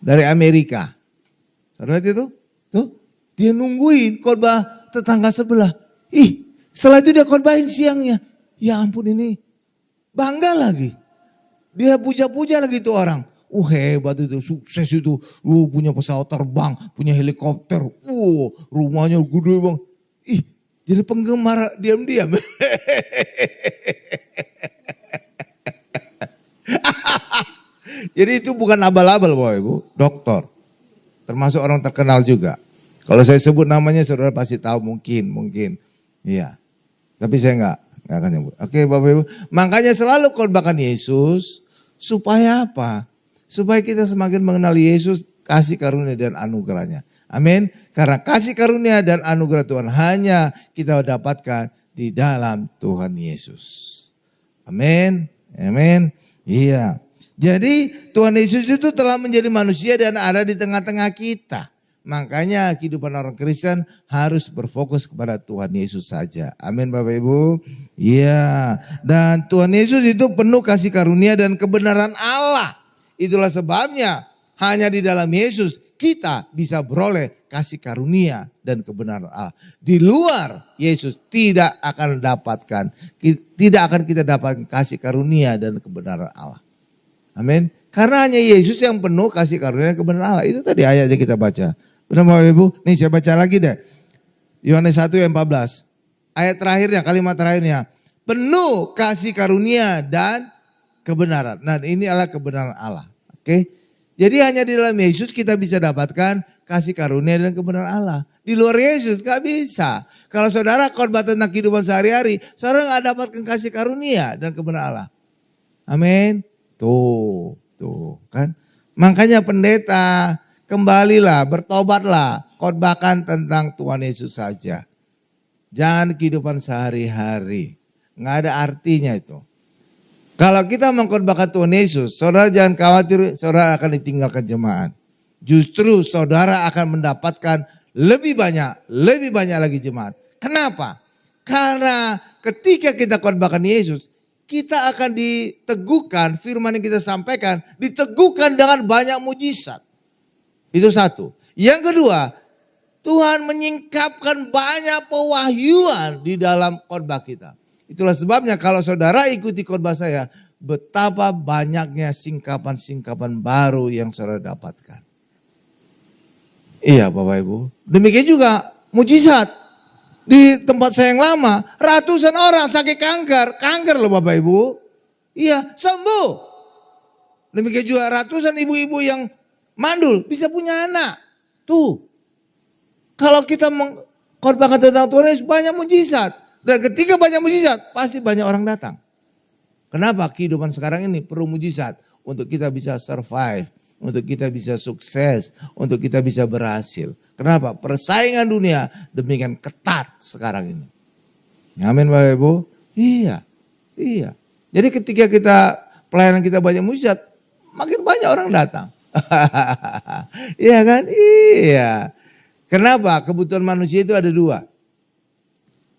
dari Amerika. Saudara lihat itu? Tuh, dia nungguin khotbah tetangga sebelah. Setelah itu dia khotbahin siangnya. Ya ampun ini, bangga lagi. Dia puja-puja lagi tuh orang. Hebat itu, sukses itu. Punya pesawat terbang, punya helikopter. Rumahnya gede bang. Jadi penggemar diam-diam. Jadi itu bukan abal-abal Bapak Ibu, dokter. Termasuk orang terkenal juga. Kalau saya sebut namanya saudara pasti tahu mungkin. Iya. Tapi saya enggak akan nyebut. Oke Bapak Ibu. Makanya selalu khotbahkan Yesus. Supaya apa? Supaya kita semakin mengenal Yesus, kasih karunia dan anugerahnya. Amin. Karena kasih karunia dan anugerah Tuhan hanya kita dapatkan di dalam Tuhan Yesus. Amin. Amin. Iya. Jadi Tuhan Yesus itu telah menjadi manusia dan ada di tengah-tengah kita. Makanya kehidupan orang Kristen harus berfokus kepada Tuhan Yesus saja. Amin Bapak Ibu. Iya. Dan Tuhan Yesus itu penuh kasih karunia dan kebenaran Allah. Itulah sebabnya hanya di dalam Yesus kita bisa beroleh kasih karunia dan kebenaran Allah. Di luar Yesus tidak akan kita dapatkan kasih karunia dan kebenaran Allah. Amin. Karena hanya Yesus yang penuh kasih karunia dan kebenaran Allah. Itu tadi ayatnya kita baca. Benar Bapak Ibu? Nih saya baca lagi deh. Yohanes 1 ayat 14. Ayat terakhirnya, kalimat terakhirnya. Penuh kasih karunia dan kebenaran. Nah ini adalah kebenaran Allah. Oke. Jadi hanya di dalam Yesus kita bisa dapatkan kasih karunia dan kebenaran Allah. Di luar Yesus gak bisa. Kalau saudara khotbah tentang kehidupan sehari-hari, saudara gak dapatkan kasih karunia dan kebenaran Allah. Amin. Tuh kan. Makanya pendeta, kembalilah, bertobatlah, khotbahkan tentang Tuhan Yesus saja. Jangan kehidupan sehari-hari. Nggak ada artinya itu. Kalau kita mengkhotbahkan Tuhan Yesus, saudara jangan khawatir saudara akan ditinggalkan jemaat. Justru saudara akan mendapatkan lebih banyak lagi jemaat. Kenapa? Karena ketika kita khotbahkan Yesus, kita akan diteguhkan, firman yang kita sampaikan, diteguhkan dengan banyak mujizat. Itu satu. Yang kedua, Tuhan menyingkapkan banyak pewahyuan di dalam khotbah kita. Itulah sebabnya kalau saudara ikuti khotbah saya, betapa banyaknya singkapan-singkapan baru yang saudara dapatkan. Iya Bapak Ibu. Demikian juga mujizat. Di tempat saya yang lama, ratusan orang sakit kanker loh Bapak Ibu. Iya, sembuh. Demikian juga ratusan ibu-ibu yang mandul bisa punya anak. Tuh. Kalau kita mengkhotbahkan tentang Tuhan Yesus banyak mujizat. Dan ketika banyak mujizat, pasti banyak orang datang. Kenapa? Kehidupan sekarang ini perlu mujizat untuk kita bisa survive, untuk kita bisa sukses, untuk kita bisa berhasil. Kenapa? Persaingan dunia demikian ketat sekarang ini. Amin Bapak Ibu? Iya. Jadi ketika pelayanan kita banyak mujizat, makin banyak orang datang. Iya kan? Iya. Kenapa? Kebutuhan manusia itu ada dua.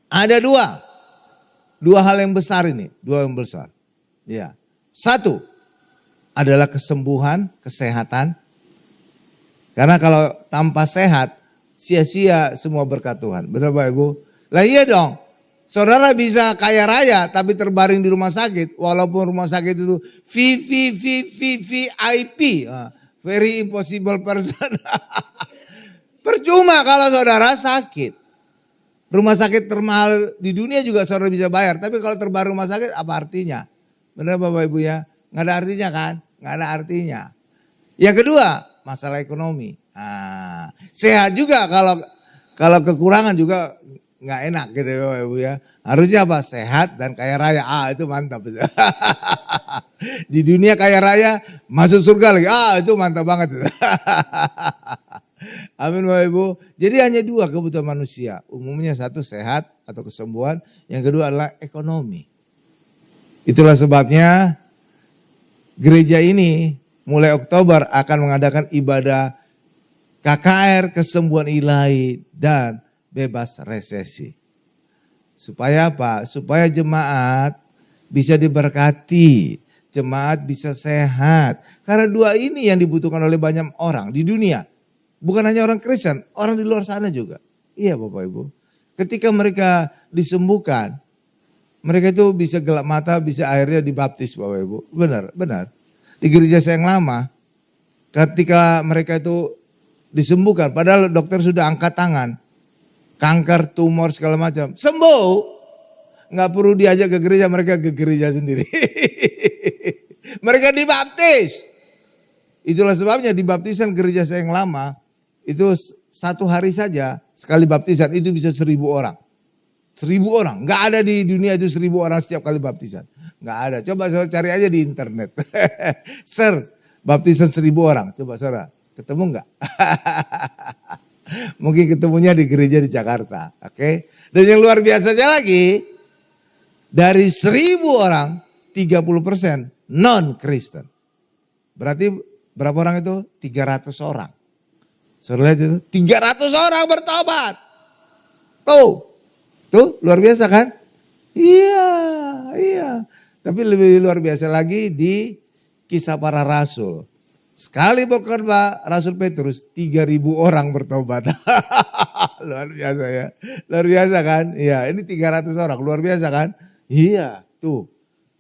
Ada dua. Dua hal yang besar ini. Dua yang besar. Ya. Satu adalah kesembuhan, kesehatan. Karena kalau tanpa sehat, sia-sia semua berkat Tuhan. Benar Bapak Ibu? Lah iya dong. Saudara bisa kaya raya tapi terbaring di rumah sakit. Walaupun rumah sakit itu VIP. Very impossible person. Percuma kalau saudara sakit. Rumah sakit termahal di dunia juga saudara bisa bayar. Tapi kalau terbaring rumah sakit apa artinya? Benar Bapak Ibu ya? Nggak ada artinya kan? Nggak ada artinya. Yang kedua, masalah ekonomi. Sehat juga kalau kekurangan juga nggak enak gitu ya Bapak Ibu ya. Harusnya apa? Sehat dan kaya raya. Itu mantap. Di dunia kaya raya masuk surga lagi. Itu mantap banget. Amin Bapak Ibu. Jadi hanya dua kebutuhan manusia. Umumnya satu sehat atau kesembuhan. Yang kedua adalah ekonomi. Itulah sebabnya gereja ini mulai Oktober akan mengadakan ibadah KKR kesembuhan ilahi dan bebas resesi. Supaya apa? Supaya jemaat bisa diberkati. Jemaat bisa sehat. Karena dua ini yang dibutuhkan oleh banyak orang di dunia. Bukan hanya orang Kristen, orang di luar sana juga. Iya Bapak Ibu. Ketika mereka disembuhkan, mereka itu bisa gelap mata, bisa akhirnya dibaptis Bapak Ibu. Benar. Di gereja saya yang lama, ketika mereka itu disembuhkan, padahal dokter sudah angkat tangan. Kanker, tumor segala macam. Sembuh. Nggak perlu diajak ke gereja, mereka ke gereja sendiri. Mereka dibaptis. Itulah sebabnya di baptisan gereja saya yang lama, itu satu hari saja sekali baptisan itu bisa 1.000 orang. 1.000 orang. Nggak ada di dunia itu 1.000 orang setiap kali baptisan. Nggak ada. Coba saya cari aja di internet. Search baptisan 1.000 orang. Coba saudara, ketemu nggak? Mungkin ketemunya di gereja di Jakarta. Oke. Dan yang luar biasanya lagi, dari 1.000 orang, 30% non-Kristen. Berarti berapa orang itu? 300 orang. Saudara lihat itu, 300 orang bertobat. Tuh luar biasa kan? Iya. Tapi lebih luar biasa lagi di Kisah Para Rasul. Sekali berkhotbah Rasul Petrus 3.000 orang bertobat. Luar biasa ya. Luar biasa kan? Iya, ini 300 orang. Luar biasa kan? Iya, tuh.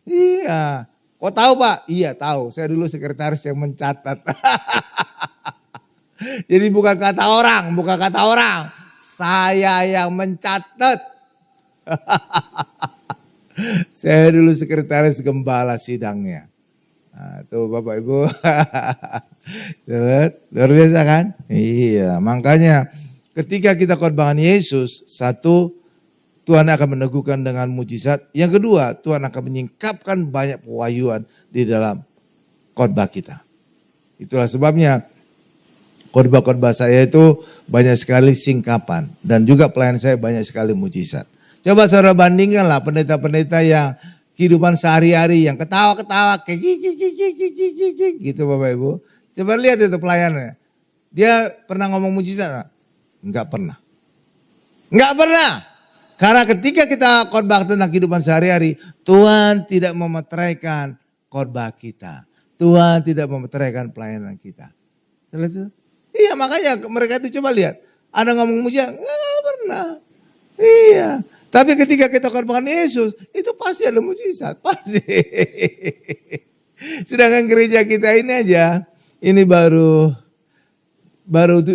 Iya. Kok tahu Pak? Iya tahu. Saya dulu sekretaris yang mencatat. Jadi bukan kata orang. Saya yang mencatat. Saya dulu sekretaris gembala sidangnya. Nah, tuh Bapak Ibu. Luar biasa kan? Iya, makanya ketika kita khotbahkan Yesus, satu, Tuhan akan meneguhkan dengan mujizat. Yang kedua, Tuhan akan menyingkapkan banyak pewahyuan di dalam khotbah kita. Itulah sebabnya khotbah-khotbah saya itu banyak sekali singkapan. Dan juga pelayan saya banyak sekali mujizat. Coba saudara bandingkanlah pendeta-pendeta yang kehidupan sehari-hari yang ketawa-ketawa gitu Bapak Ibu. Coba lihat itu pelayannya. Dia pernah ngomong mujizat? Enggak pernah. Karena ketika kita khotbah tentang kehidupan sehari-hari, Tuhan tidak memeteraikan khotbah kita. Tuhan tidak memeteraikan pelayanan kita. Lihat itu? Iya, makanya mereka itu coba lihat. Ada ngomong mujizat? Enggak pernah. Iya. Tapi ketika kita khotbahkan Yesus, itu pasti ada mujizat, pasti. Sedangkan gereja kita ini aja, ini baru 11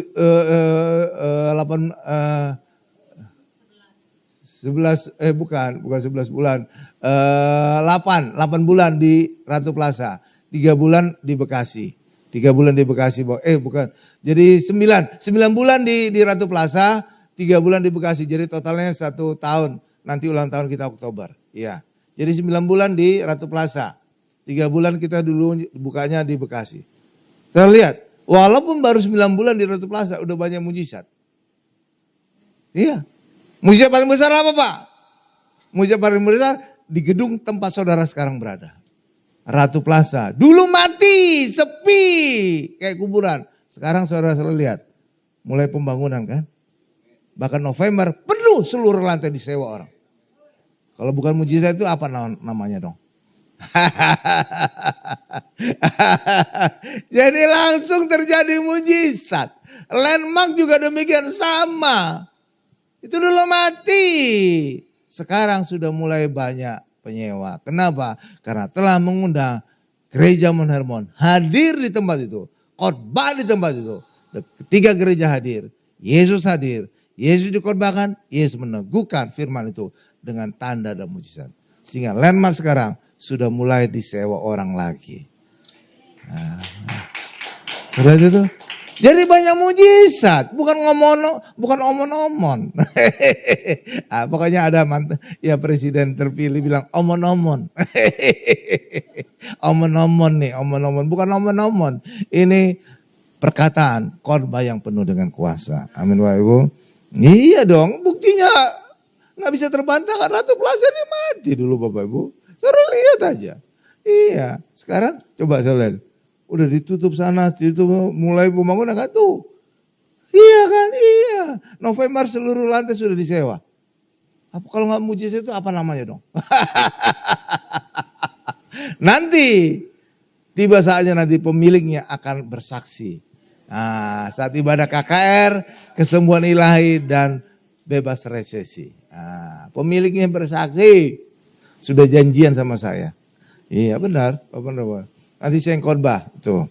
bulan. 8 bulan di Ratu Plaza, 3 bulan di Bekasi. 3 bulan di Bekasi, Jadi 9 bulan di Ratu Plaza, 3 bulan di Bekasi, jadi totalnya 1 tahun. Nanti ulang tahun kita Oktober. Iya. Jadi 9 bulan di Ratu Plaza. 3 bulan kita dulu bukanya di Bekasi. Saya lihat, walaupun baru 9 bulan di Ratu Plaza, udah banyak mujizat. Iya. Mujizat paling besar apa Pak? Mujizat paling besar di gedung tempat saudara sekarang berada. Ratu Plaza. Dulu mati, sepi, kayak kuburan. Sekarang saudara lihat. mulai pembangunan kan. Bahkan November penuh seluruh lantai disewa orang. Kalau bukan mujizat itu apa namanya dong? Jadi langsung terjadi mujizat. Landmark juga demikian sama. Itu dulu mati. Sekarang sudah mulai banyak penyewa. Kenapa? Karena telah mengundang gereja Mount Hermon hadir di tempat itu. Khotbah di tempat itu. Ketiga gereja hadir. Yesus hadir. Yesus dikhotbahkan. Yesus meneguhkan firman itu dengan tanda dan mujizat. Sehingga landmark sekarang sudah mulai disewa orang lagi. Berarti itu. Jadi banyak mujizat, bukan omon-omon. Pokoknya ada ya presiden terpilih bilang omon-omon. Omon-omon, bukan omon-omon. Ini perkataan khotbah yang penuh dengan kuasa. Amin Bapak Ibu. Iya dong, buktinya nggak bisa terbantahkan. Ratu Plaza ini mati dulu Bapak Ibu. Saudara lihat aja. Iya, sekarang coba saya lihat. Udah ditutup sana, itu mulai pembangunan kan tuh. Iya kan, iya. November seluruh lantai sudah disewa. Apa kalau nggak mujizat itu apa namanya dong? Nanti tiba saatnya nanti pemiliknya akan bersaksi. Nah, saat ibadah KKR, kesembuhan ilahi dan bebas resesi. Nah, pemiliknya bersaksi. Sudah janjian sama saya. Iya benar, benar. Nanti saya yang khotbah itu.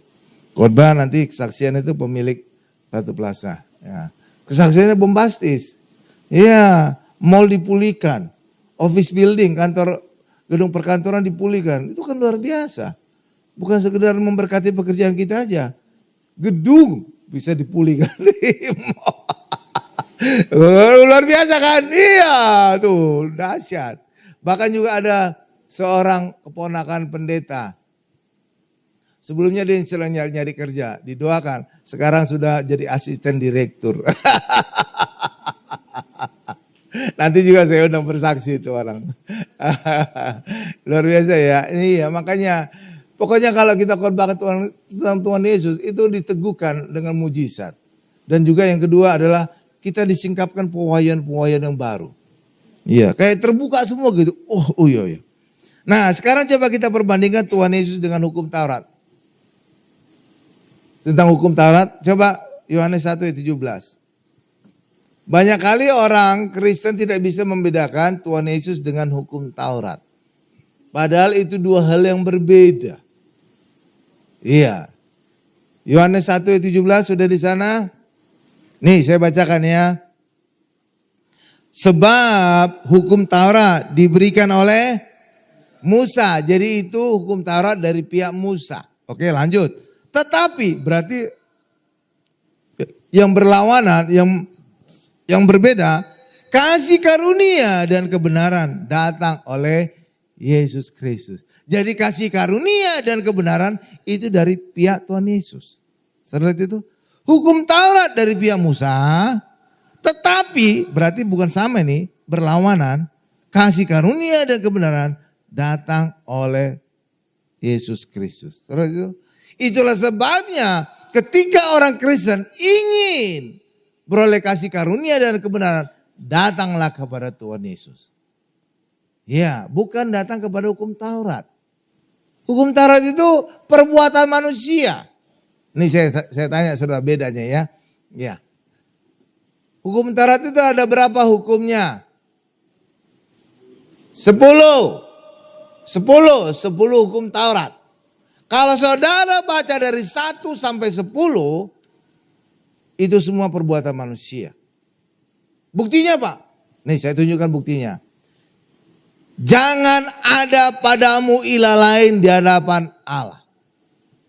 Khotbah nanti kesaksian itu pemilik Ratu Plaza. Ya. Kesaksiannya bombastis. Iya, mall dipulihkan. Office building, gedung perkantoran dipulihkan. Itu kan luar biasa. Bukan sekedar memberkati pekerjaan kita aja. Gedung bisa dipulihkan. Luar biasa kan? Iya, tuh dahsyat. Bahkan juga ada seorang keponakan pendeta. Sebelumnya dia sedang nyari kerja, didoakan. Sekarang sudah jadi asisten direktur. Nanti juga saya undang bersaksi itu orang. Luar biasa ya. Ini ya makanya pokoknya kalau kita khotbah tentang Tuhan Yesus itu diteguhkan dengan mujizat. Dan juga yang kedua adalah kita disingkapkan pewahyuan-pewahyuan yang baru. Iya, kayak terbuka semua gitu. Oh iya. Nah, sekarang coba kita perbandingkan Tuhan Yesus dengan hukum Taurat. Tentang hukum Taurat, coba Yohanes 1 ayat 17. Banyak kali orang Kristen tidak bisa membedakan Tuhan Yesus dengan hukum Taurat. Padahal itu dua hal yang berbeda. Iya. Yohanes 1 ayat 17 sudah di sana. Nih saya bacakan ya. Sebab hukum Taurat diberikan oleh Musa. Jadi itu hukum Taurat dari pihak Musa. Oke lanjut. Tetapi berarti yang berlawanan, yang berbeda, kasih karunia dan kebenaran datang oleh Yesus Kristus. Jadi kasih karunia dan kebenaran itu dari pihak Tuhan Yesus. Setelah itu, hukum Taurat dari pihak Musa, tetapi berarti bukan sama ini, berlawanan, kasih karunia dan kebenaran datang oleh Yesus Kristus. Setelah itu, itulah sebabnya ketika orang Kristen ingin beroleh kasih karunia dan kebenaran, datanglah kepada Tuhan Yesus. Ya, bukan datang kepada hukum Taurat. Hukum Taurat itu perbuatan manusia. Ini saya tanya saudara bedanya ya. Ya. Hukum Taurat itu ada berapa hukumnya? 10 hukum Taurat. Kalau saudara baca dari 1 sampai 10, itu semua perbuatan manusia. Buktinya Pak? Nih saya tunjukkan buktinya. Jangan ada padamu ilah lain di hadapan Allah.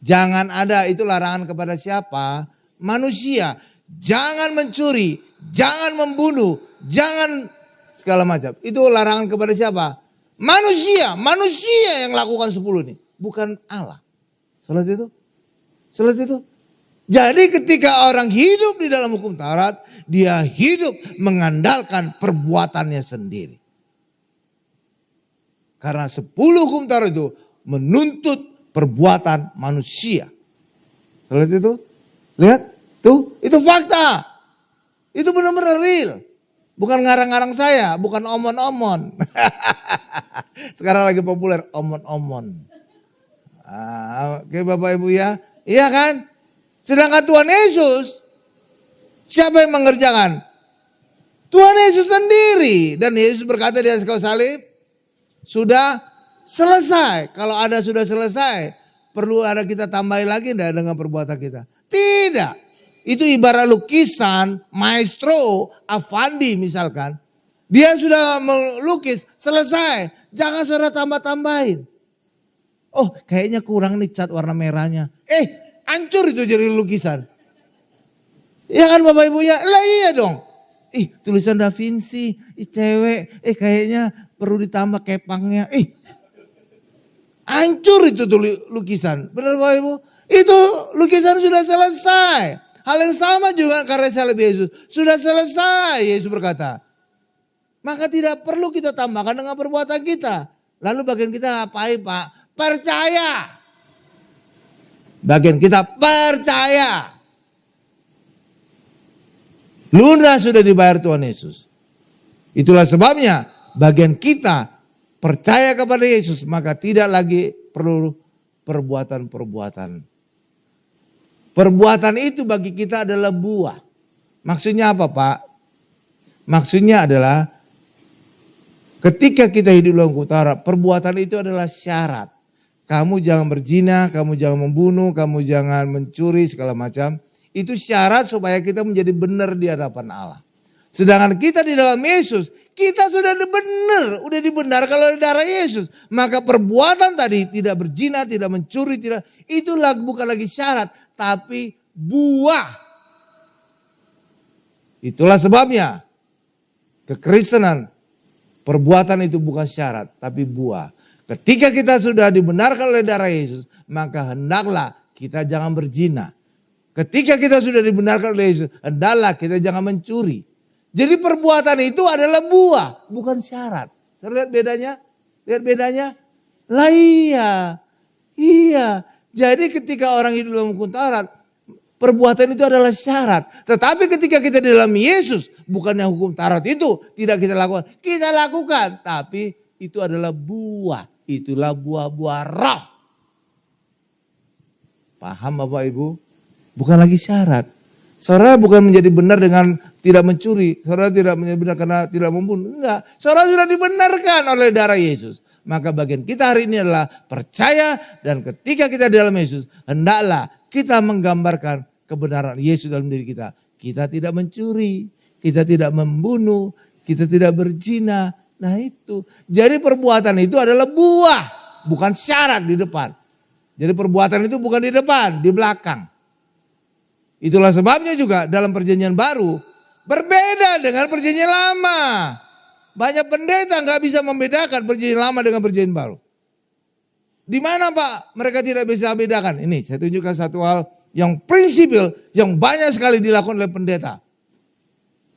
Jangan ada, itu larangan kepada siapa? Manusia. Jangan mencuri, jangan membunuh, jangan segala macam. Itu larangan kepada siapa? Manusia yang lakukan 10 ini. Bukan Allah. Salat itu. Jadi ketika orang hidup di dalam hukum Taurat, dia hidup mengandalkan perbuatannya sendiri. Karena 10 hukum Taurat itu menuntut perbuatan manusia. Salat itu. Lihat, tuh, itu fakta. Itu benar-benar real. Bukan ngarang-ngarang saya, bukan omon-omon. Sekarang lagi populer omon-omon. Oke Bapak Ibu ya. Iya kan? Sedangkan Tuhan Yesus, siapa yang mengerjakan? Tuhan Yesus sendiri. Dan Yesus berkata di atas kayu salib, sudah selesai. Kalau ada sudah selesai, perlu ada kita tambahin lagi enggak dengan perbuatan kita? Tidak. Itu ibarat lukisan maestro Avandi misalkan. Dia sudah melukis, selesai. Jangan saudara tambah-tambahin. Oh kayaknya kurang nih cat warna merahnya. Hancur itu jadi lukisan. Ya kan Bapak Ibu ya? Lah iya dong. Tulisan Da Vinci, cewek, kayaknya perlu ditambah kepangnya. Hancur itu lukisan. Benar Bapak Ibu? Itu lukisan sudah selesai. Hal yang sama juga karya salib Yesus. Sudah selesai Yesus berkata. Maka tidak perlu kita tambahkan dengan perbuatan kita. Lalu bagian kita ngapain Pak? Percaya. Bagian kita percaya. Lunas sudah dibayar Tuhan Yesus. Itulah sebabnya bagian kita percaya kepada Yesus, maka tidak lagi perlu perbuatan-perbuatan. Perbuatan itu bagi kita adalah buah. Maksudnya apa Pak? Maksudnya adalah ketika kita hidup dalam hukum Taurat, perbuatan itu adalah syarat. Kamu jangan berzina, kamu jangan membunuh, kamu jangan mencuri segala macam. Itu syarat supaya kita menjadi benar di hadapan Allah. Sedangkan kita di dalam Yesus, kita sudah benar, udah dibenarkan oleh darah Yesus. Maka perbuatan tadi tidak berzina, tidak mencuri, tidak, itulah bukan lagi syarat, tapi buah. Itulah sebabnya kekristenan, perbuatan itu bukan syarat, tapi buah. Ketika kita sudah dibenarkan oleh darah Yesus, maka hendaklah kita jangan berzina. Ketika kita sudah dibenarkan oleh Yesus, hendaklah kita jangan mencuri. Jadi perbuatan itu adalah buah, bukan syarat. Saya lihat bedanya? Lihat bedanya? Lah iya. Jadi ketika orang hidup dalam hukum Taurat, perbuatan itu adalah syarat. Tetapi ketika kita di dalam Yesus, bukannya hukum Taurat itu tidak kita lakukan. Kita lakukan, tapi itu adalah buah. Itulah buah-buah roh. Paham Bapak Ibu? Bukan lagi syarat. Saudara bukan menjadi benar dengan tidak mencuri. Saudara tidak menjadi benar karena tidak membunuh. Enggak. Saudara sudah dibenarkan oleh darah Yesus. Maka bagian kita hari ini adalah percaya. Dan ketika kita di dalam Yesus, hendaklah kita menggambarkan kebenaran Yesus dalam diri kita. Kita tidak mencuri. Kita tidak membunuh. Kita tidak berzina. Nah itu. Jadi perbuatan itu adalah buah. Bukan syarat di depan. Jadi perbuatan itu bukan di depan, di belakang. Itulah sebabnya juga dalam perjanjian baru berbeda dengan perjanjian lama. Banyak pendeta nggak bisa membedakan perjanjian lama dengan perjanjian baru. Di mana Pak mereka tidak bisa bedakan? Ini saya tunjukkan satu hal yang prinsipil yang banyak sekali dilakukan oleh pendeta.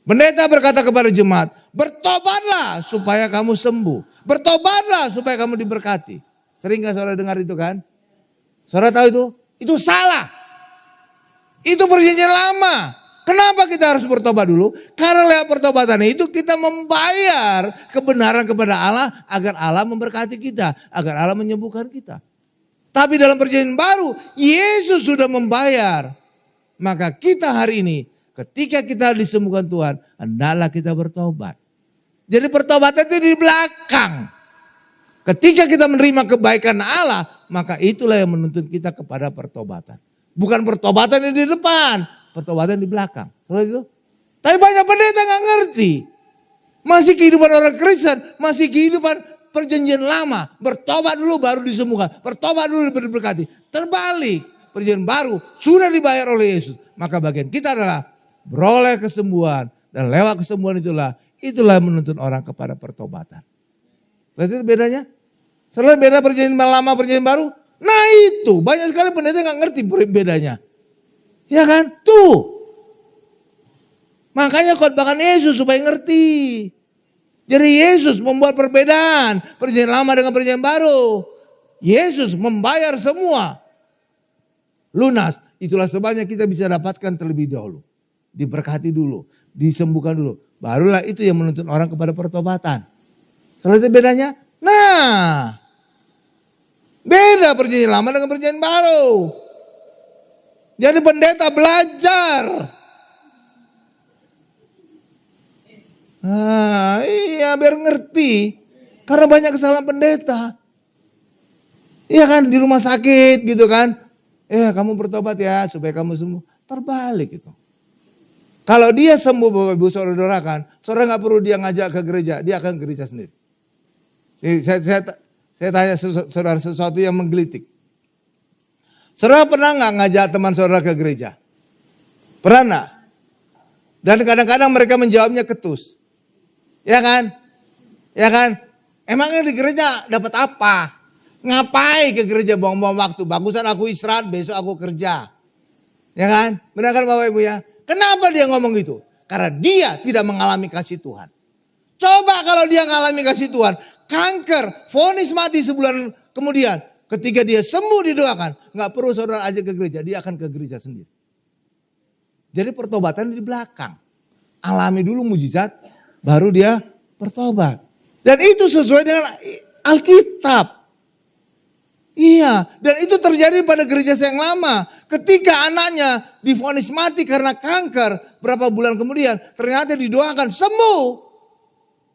Pendeta berkata kepada jemaat, bertobatlah supaya kamu sembuh. Bertobatlah supaya kamu diberkati. Sering gak saudara dengar itu kan? Saudara tahu itu? Itu salah. Itu perjanjian lama. Kenapa kita harus bertobat dulu? Karena lewat pertobatan itu kita membayar kebenaran kepada Allah agar Allah memberkati kita, agar Allah menyembuhkan kita. Tapi dalam perjanjian baru, Yesus sudah membayar. Maka kita hari ini, ketika kita disembuhkan Tuhan, hendaklah kita bertobat. Jadi pertobatan itu di belakang. Ketika kita menerima kebaikan Allah, maka itulah yang menuntun kita kepada pertobatan. Bukan pertobatan yang di depan, pertobatan di belakang. Kalau itu, tapi banyak pendeta nggak ngerti. Masih kehidupan orang Kristen, masih kehidupan perjanjian lama. Bertobat dulu baru disembuhkan. Bertobat dulu diberkati. Terbalik, perjanjian baru sudah dibayar oleh Yesus. Maka bagian kita adalah beroleh kesembuhan. Dan lewat kesembuhan itulah menuntun orang kepada pertobatan. Lihat itu bedanya. Selain beda perjanjian lama, perjanjian baru. Nah itu, banyak sekali pendeta gak ngerti bedanya. Ya kan? Tuh. Makanya khotbahkan Yesus supaya ngerti. Jadi Yesus membuat perbedaan. Perjanjian lama dengan perjanjian baru. Yesus membayar semua. Lunas. Itulah sebabnya kita bisa dapatkan terlebih dahulu. diberkati dulu, disembuhkan dulu. Barulah itu yang menuntun orang kepada pertobatan. Kalau itu bedanya? Nah, beda perjanjian lama dengan perjanjian baru. Jadi pendeta belajar. Nah, iya biar ngerti. Karena banyak kesalahan pendeta. Iya kan, di rumah sakit gitu kan. Kamu bertobat ya supaya kamu sembuh. Terbalik itu. Kalau dia sembuh Bapak Ibu saudara kan, saudara gak perlu dia ngajak ke gereja, dia akan ke gereja sendiri. Saya tanya saudara sesuatu yang menggelitik. Saudara pernah gak ngajak teman saudara ke gereja? Pernah gak? Dan kadang-kadang mereka menjawabnya ketus. Ya kan? Ya kan? Emangnya di gereja dapat apa? Ngapain ke gereja buang-buang waktu? Bagusan aku istirahat, besok aku kerja. Ya kan? Benar kan Bapak Ibu ya? Kenapa dia ngomong gitu? Karena dia tidak mengalami kasih Tuhan. Coba kalau dia mengalami kasih Tuhan. Kanker, vonis mati sebulan kemudian. Ketika dia sembuh didoakan. Gak perlu saudara ajak ke gereja. Dia akan ke gereja sendiri. Jadi pertobatan di belakang. Alami dulu mujizat. Baru dia bertobat. Dan itu sesuai dengan Alkitab. Iya, dan itu terjadi pada gereja yang lama. Ketika anaknya divonis mati karena kanker, berapa bulan kemudian ternyata didoakan sembuh.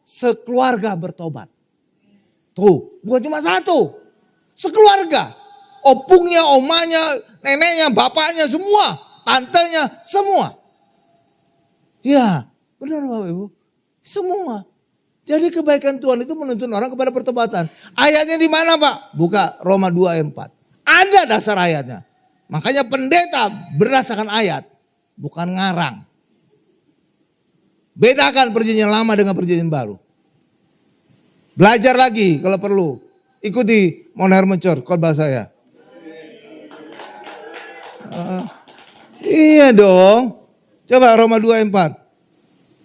Sekeluarga bertobat. Tuh, bukan cuma satu. Sekeluarga. Opungnya, omanya, neneknya, bapaknya, semua. Tantenya, semua. Iya, benar Bapak Ibu. Semua. Jadi kebaikan Tuhan itu menuntun orang kepada pertobatan. Ayatnya di mana Pak? Buka Roma 2 ayat 4. Ada dasar ayatnya. Makanya pendeta berdasarkan ayat. Bukan ngarang. Bedakan perjanjian lama dengan perjanjian baru. Belajar lagi kalau perlu. Ikuti Moner Mencor khotbah saya. Iya dong. Coba Roma 2 ayat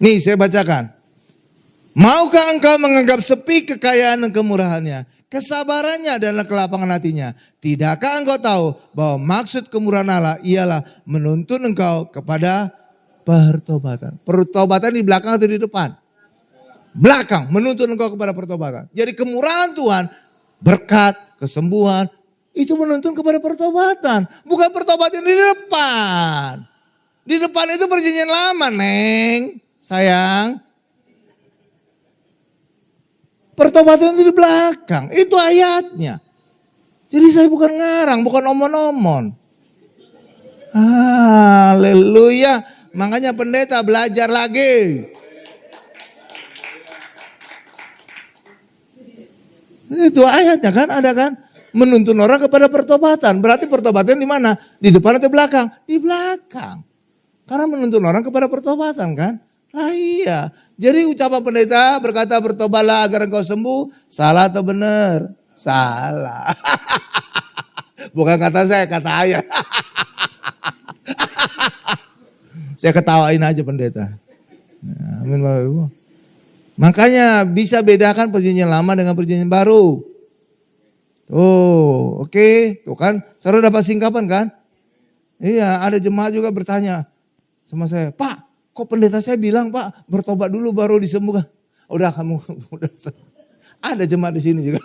4. Nih saya bacakan. Maukah engkau menganggap sepi kekayaan dan kemurahannya, kesabarannya dan kelapangan hatinya? Tidakkah engkau tahu bahwa maksud kemurahan Allah ialah menuntun engkau kepada pertobatan? Pertobatan di belakang atau di depan? Belakang, menuntun engkau kepada pertobatan. Jadi kemurahan Tuhan, berkat, kesembuhan, itu menuntun kepada pertobatan. Bukan pertobatan di depan. Di depan itu perjanjian lama, Neng, sayang. Pertobatan itu di belakang. Itu ayatnya. Jadi saya bukan ngarang, bukan omon-omon. Haleluya. Makanya pendeta belajar lagi. Itu ayatnya kan, ada kan? Menuntun orang kepada pertobatan. Berarti pertobatan di mana? Di depan atau belakang? Di belakang. Karena menuntun orang kepada pertobatan kan? Lah iya. Jadi ucapan pendeta berkata bertobatlah agar engkau sembuh. Salah atau benar? Salah. Bukan kata saya, kata ayat. Saya ketawain aja pendeta. Amin Bapak Ibu. Makanya bisa bedakan perjanjian lama dengan perjanjian baru. Oh, oke. Tuh kan, saudara dapat singkapan kan? Iya, ada jemaat juga bertanya sama saya, Pak, kok pendeta saya bilang Pak bertobat dulu baru disembuhkan. Udah kamu, udah. Ada jemaat di sini juga.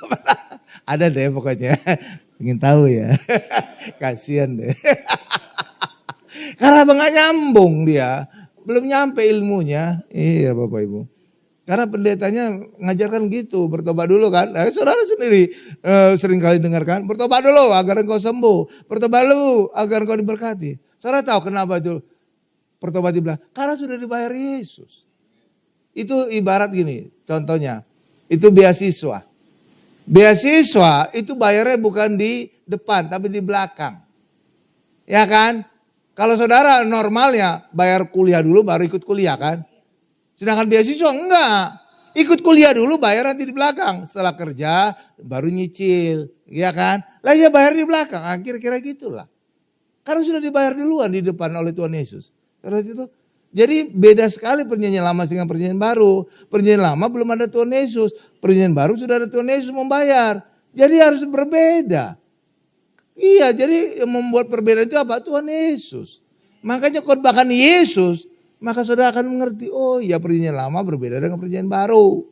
Ada deh pokoknya. Ingin tahu ya. Kasihan deh. Karena nggak nyambung dia. Belum nyampe ilmunya. Iya Bapak Ibu. Karena pendetanya ngajarkan gitu. Bertobat dulu kan. Nah, saudara sendiri sering kali dengarkan. Bertobat dulu agar engkau sembuh. Bertobat dulu agar engkau diberkati. Saudara tahu kenapa itu? Pertobat dibilang, karena sudah dibayar Yesus. Itu ibarat gini, contohnya, itu beasiswa. Beasiswa itu bayarnya bukan di depan, tapi di belakang. Ya kan? Kalau saudara normalnya bayar kuliah dulu baru ikut kuliah kan? Sedangkan beasiswa enggak. Ikut kuliah dulu bayar nanti di belakang. Setelah kerja baru nyicil. Ya kan? Lah ya bayar di belakang, kira-kira gitulah. Karena sudah dibayar duluan di depan oleh Tuhan Yesus. Itu. Jadi beda sekali perjanjian lama dengan perjanjian baru. Perjanjian lama belum ada Tuhan Yesus. Perjanjian baru sudah ada Tuhan Yesus membayar. Jadi harus berbeda. Iya, jadi yang membuat perbedaan itu apa? Tuhan Yesus. Makanya khotbahkan Yesus maka saudara akan mengerti, oh ya perjanjian lama berbeda dengan perjanjian baru.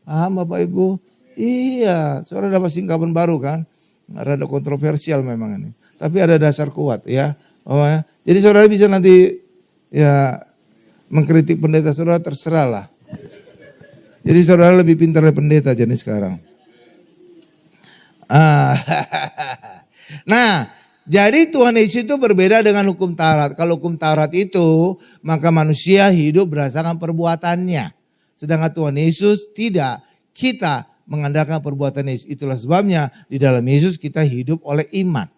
Paham Bapak Ibu? Iya, saudara dapat singkapan baru kan? Rada kontroversial memang ini. Tapi ada dasar kuat ya. Oh, ya. Jadi saudara bisa nanti ya mengkritik pendeta saudara, terserah lah. Jadi saudara lebih pintar dari pendeta jadi sekarang. Nah, jadi Tuhan Yesus itu berbeda dengan hukum Taurat. Kalau hukum Taurat itu, maka manusia hidup berdasarkan perbuatannya. Sedangkan Tuhan Yesus tidak, kita mengandalkan perbuatan Yesus. Itulah sebabnya di dalam Yesus kita hidup oleh iman.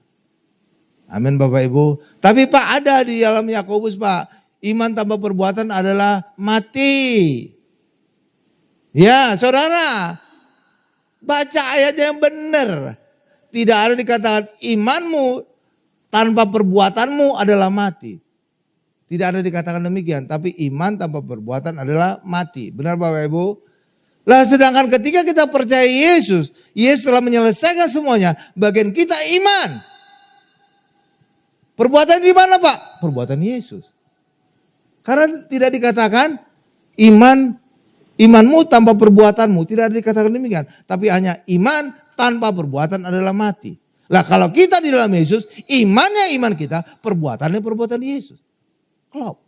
Amin Bapak Ibu. Tapi Pak ada di dalam Yakobus Pak, iman tanpa perbuatan adalah mati. Ya saudara, baca ayat yang benar. Tidak ada dikatakan imanmu tanpa perbuatanmu adalah mati. Tidak ada dikatakan demikian. Tapi iman tanpa perbuatan adalah mati. Benar Bapak Ibu? Lah sedangkan ketika kita percaya Yesus, Yesus telah menyelesaikan semuanya. Bagian kita iman. Perbuatan di mana Pak? Perbuatan Yesus. Karena tidak dikatakan imanmu tanpa perbuatanmu. Tidak ada dikatakan demikian. Tapi hanya iman tanpa perbuatan adalah mati. Lah kalau kita di dalam Yesus, imannya iman kita, perbuatannya perbuatan Yesus. Klop.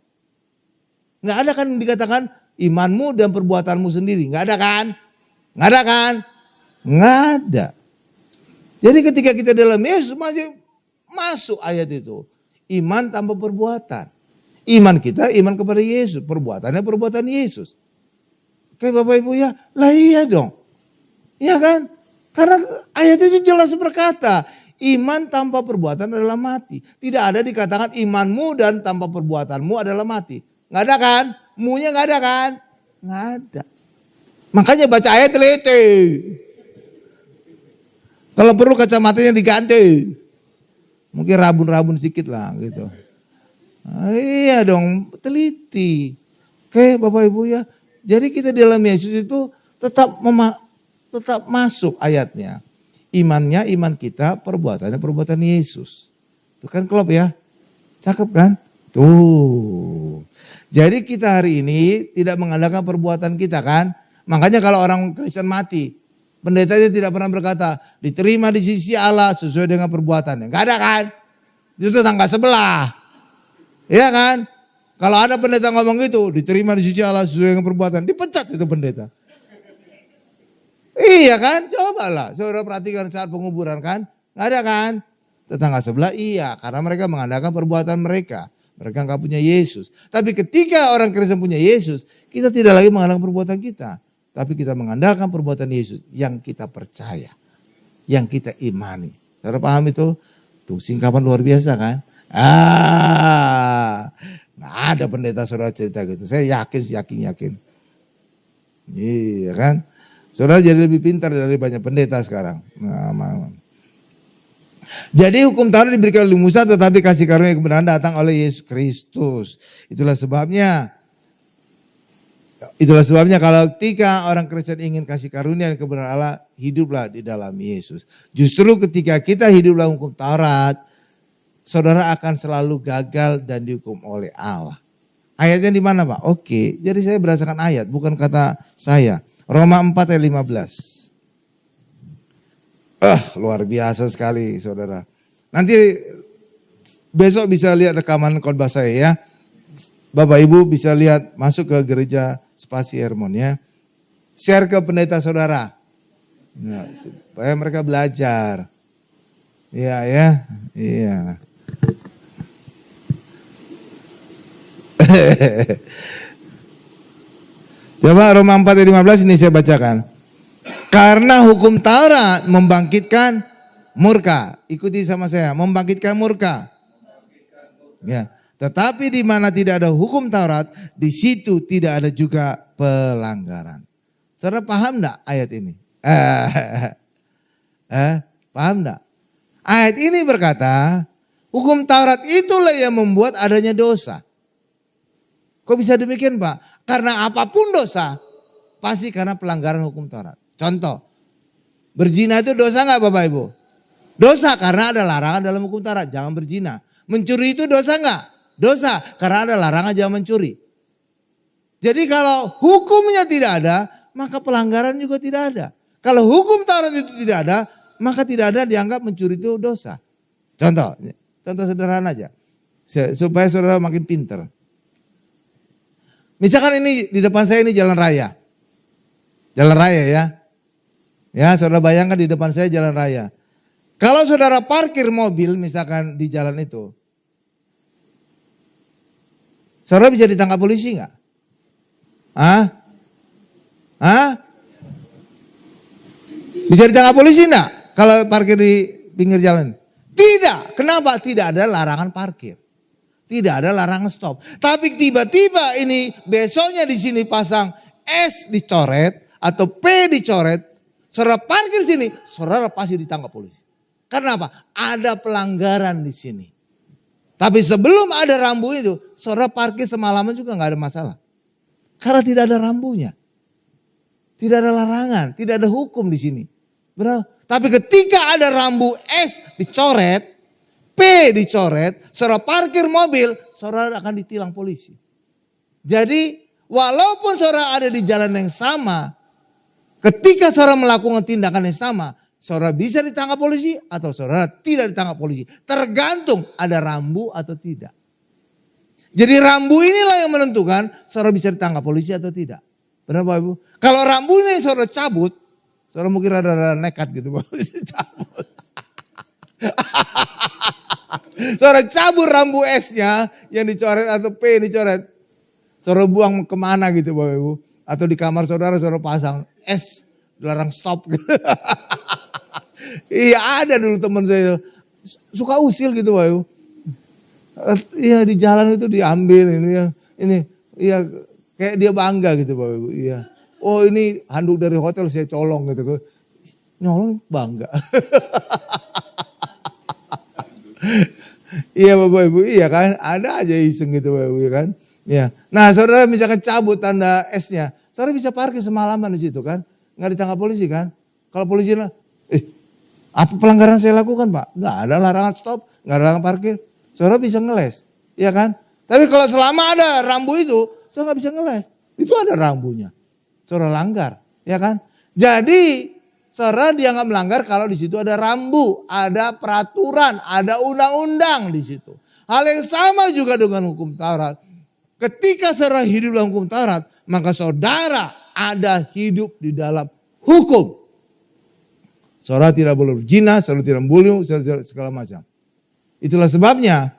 Nggak ada kan yang dikatakan imanmu dan perbuatanmu sendiri. Nggak ada kan? Nggak ada kan? Nggak ada. Jadi ketika kita dalam Yesus masih masuk ayat itu. Iman tanpa perbuatan. Iman kita iman kepada Yesus. Perbuatannya perbuatan Yesus. Oke Bapak Ibu ya. Lah iya dong. Iya kan? Karena ayat itu jelas berkata. Iman tanpa perbuatan adalah mati. Tidak ada dikatakan imanmu dan tanpa perbuatanmu adalah mati. Nggak ada kan? Mu-nya nggak ada kan? Nggak ada. Makanya baca ayat teliti. Kalau perlu kacamatanya diganti. Mungkin rabun-rabun sedikit lah gitu. Nah, iya dong, teliti. Oke Bapak Ibu ya. Jadi kita di dalam Yesus itu tetap masuk ayatnya. Imannya iman kita, perbuatannya perbuatan Yesus. Itu kan klop ya. Cakep kan? Tuh. Jadi kita hari ini tidak mengandalkan perbuatan kita kan. Makanya kalau orang Kristen mati, pendetanya tidak pernah berkata, diterima di sisi Allah sesuai dengan perbuatannya. Gak ada kan? Itu tetangga sebelah. Iya kan? Kalau ada pendeta ngomong gitu, diterima di sisi Allah sesuai dengan perbuatan. Dipecat itu pendeta. Iya kan? Cobalah. Saudara perhatikan saat penguburan kan? Gak ada kan? Tetangga sebelah iya. Karena mereka mengandalkan perbuatan mereka. Mereka gak punya Yesus. Tapi ketika orang Kristen punya Yesus, kita tidak lagi mengandalkan perbuatan kita. Tapi kita mengandalkan perbuatan Yesus yang kita percaya. Yang kita imani. Saudara paham itu? Tuh singkapan luar biasa kan? Nggak ada pendeta saudara cerita gitu. Saya yakin. Iya kan? Saudara jadi lebih pintar dari banyak pendeta sekarang. Jadi hukum Taurat diberikan oleh Musa tetapi kasih karunia kebenaran datang oleh Yesus Kristus. Itulah sebabnya kalau ketika orang Kristen ingin kasih karunia dan kebenaran Allah, hiduplah di dalam Yesus. Justru ketika kita hidup dalam hukum Taurat, saudara akan selalu gagal dan dihukum oleh Allah. Ayatnya di mana Pak? Oke, jadi saya berdasarkan ayat, bukan kata saya. Roma 4 ayat 15. Luar biasa sekali saudara. Nanti besok bisa lihat rekaman khotbah saya ya. Bapak Ibu bisa lihat masuk ke gereja Spasi Hermon ya. Share ke pendeta saudara. Ya, supaya mereka belajar. Iya. Coba Roma 4 ayat 15 ini saya bacakan. Karena hukum Taurat membangkitkan murka. Ikuti sama saya, membangkitkan murka. Ya. Tetapi di mana tidak ada hukum Taurat, di situ tidak ada juga pelanggaran. Saudara paham enggak ayat ini? Paham enggak? Ayat ini berkata, hukum Taurat itulah yang membuat adanya dosa. Kok bisa demikian Pak? Karena apapun dosa, pasti karena pelanggaran hukum Taurat. Contoh, berzina itu dosa enggak Bapak Ibu? Dosa karena ada larangan dalam hukum Taurat, jangan berzina. Mencuri itu dosa enggak? Dosa karena ada larangan jangan mencuri. Jadi kalau hukumnya tidak ada, maka pelanggaran juga tidak ada. Kalau hukum Taurat itu tidak ada, maka tidak ada dianggap mencuri itu dosa. Contoh sederhana aja. Supaya saudara makin pinter. Misalkan ini di depan saya ini jalan raya. Jalan raya ya. Ya saudara bayangkan di depan saya jalan raya. Kalau saudara parkir mobil misalkan di jalan itu. Saudara bisa ditangkap polisi enggak? Bisa ditangkap polisi enggak kalau parkir di pinggir jalan? Tidak. Kenapa? Tidak ada larangan parkir. Tidak ada larangan stop. Tapi tiba-tiba ini besoknya di sini pasang S dicoret atau P dicoret. Saudara parkir sini, saudara pasti ditangkap polisi. Karena apa? Ada pelanggaran di sini. Tapi sebelum ada rambu itu, saudara parkir semalaman juga nggak ada masalah. Karena tidak ada rambunya. Tidak ada larangan, tidak ada hukum di sini. Benar? Tapi ketika ada rambu S dicoret, P dicoret, saudara parkir mobil, saudara akan ditilang polisi. Jadi walaupun saudara ada di jalan yang sama, ketika saudara melakukan tindakan yang sama, saudara bisa ditangkap polisi atau saudara tidak ditangkap polisi. Tergantung ada rambu atau tidak. Jadi rambu inilah yang menentukan saudara bisa ditangkap polisi atau tidak. Benar Bapak Ibu? Kalau rambu ini saudara cabut, saudara mungkin rada nekat gitu Bapak cabut. Saudara cabut rambu S-nya yang dicoret atau P dicoret. Saudara buang kemana gitu Bapak Ibu. Atau di kamar saudara pasang S, dilarang stop. Iya ada dulu teman saya suka usil gitu Bapak Ibu. Iya di jalan itu diambil ini iya kayak dia bangga gitu Bapak Ibu. Iya. Oh ini handuk dari hotel saya colong gitu. Nyolong bangga. Iya Bapak Ibu, iya kan? Ada aja iseng gitu Bapak Ibu kan. Ya. Nah, saudara misalkan cabut tanda S-nya, saudara bisa parkir semalaman di situ kan? Nggak ditangkap polisi kan? Kalau polisi apa pelanggaran saya lakukan Pak? Nggak ada larangan stop, nggak ada larangan parkir. Saudara bisa ngeles, ya kan? Tapi kalau selama ada rambu itu, saudara nggak bisa ngeles. Itu ada rambunya. Saudara langgar, ya kan? Jadi saudara dianggap melanggar kalau di situ ada rambu, ada peraturan, ada undang-undang di situ. Hal yang sama juga dengan hukum Taurat. Ketika saudara hidup dalam hukum Taurat, maka saudara ada hidup di dalam hukum. Saudara tidak boleh berzina, saudara tidak membunuh, saudara tidak segala macam. Itulah sebabnya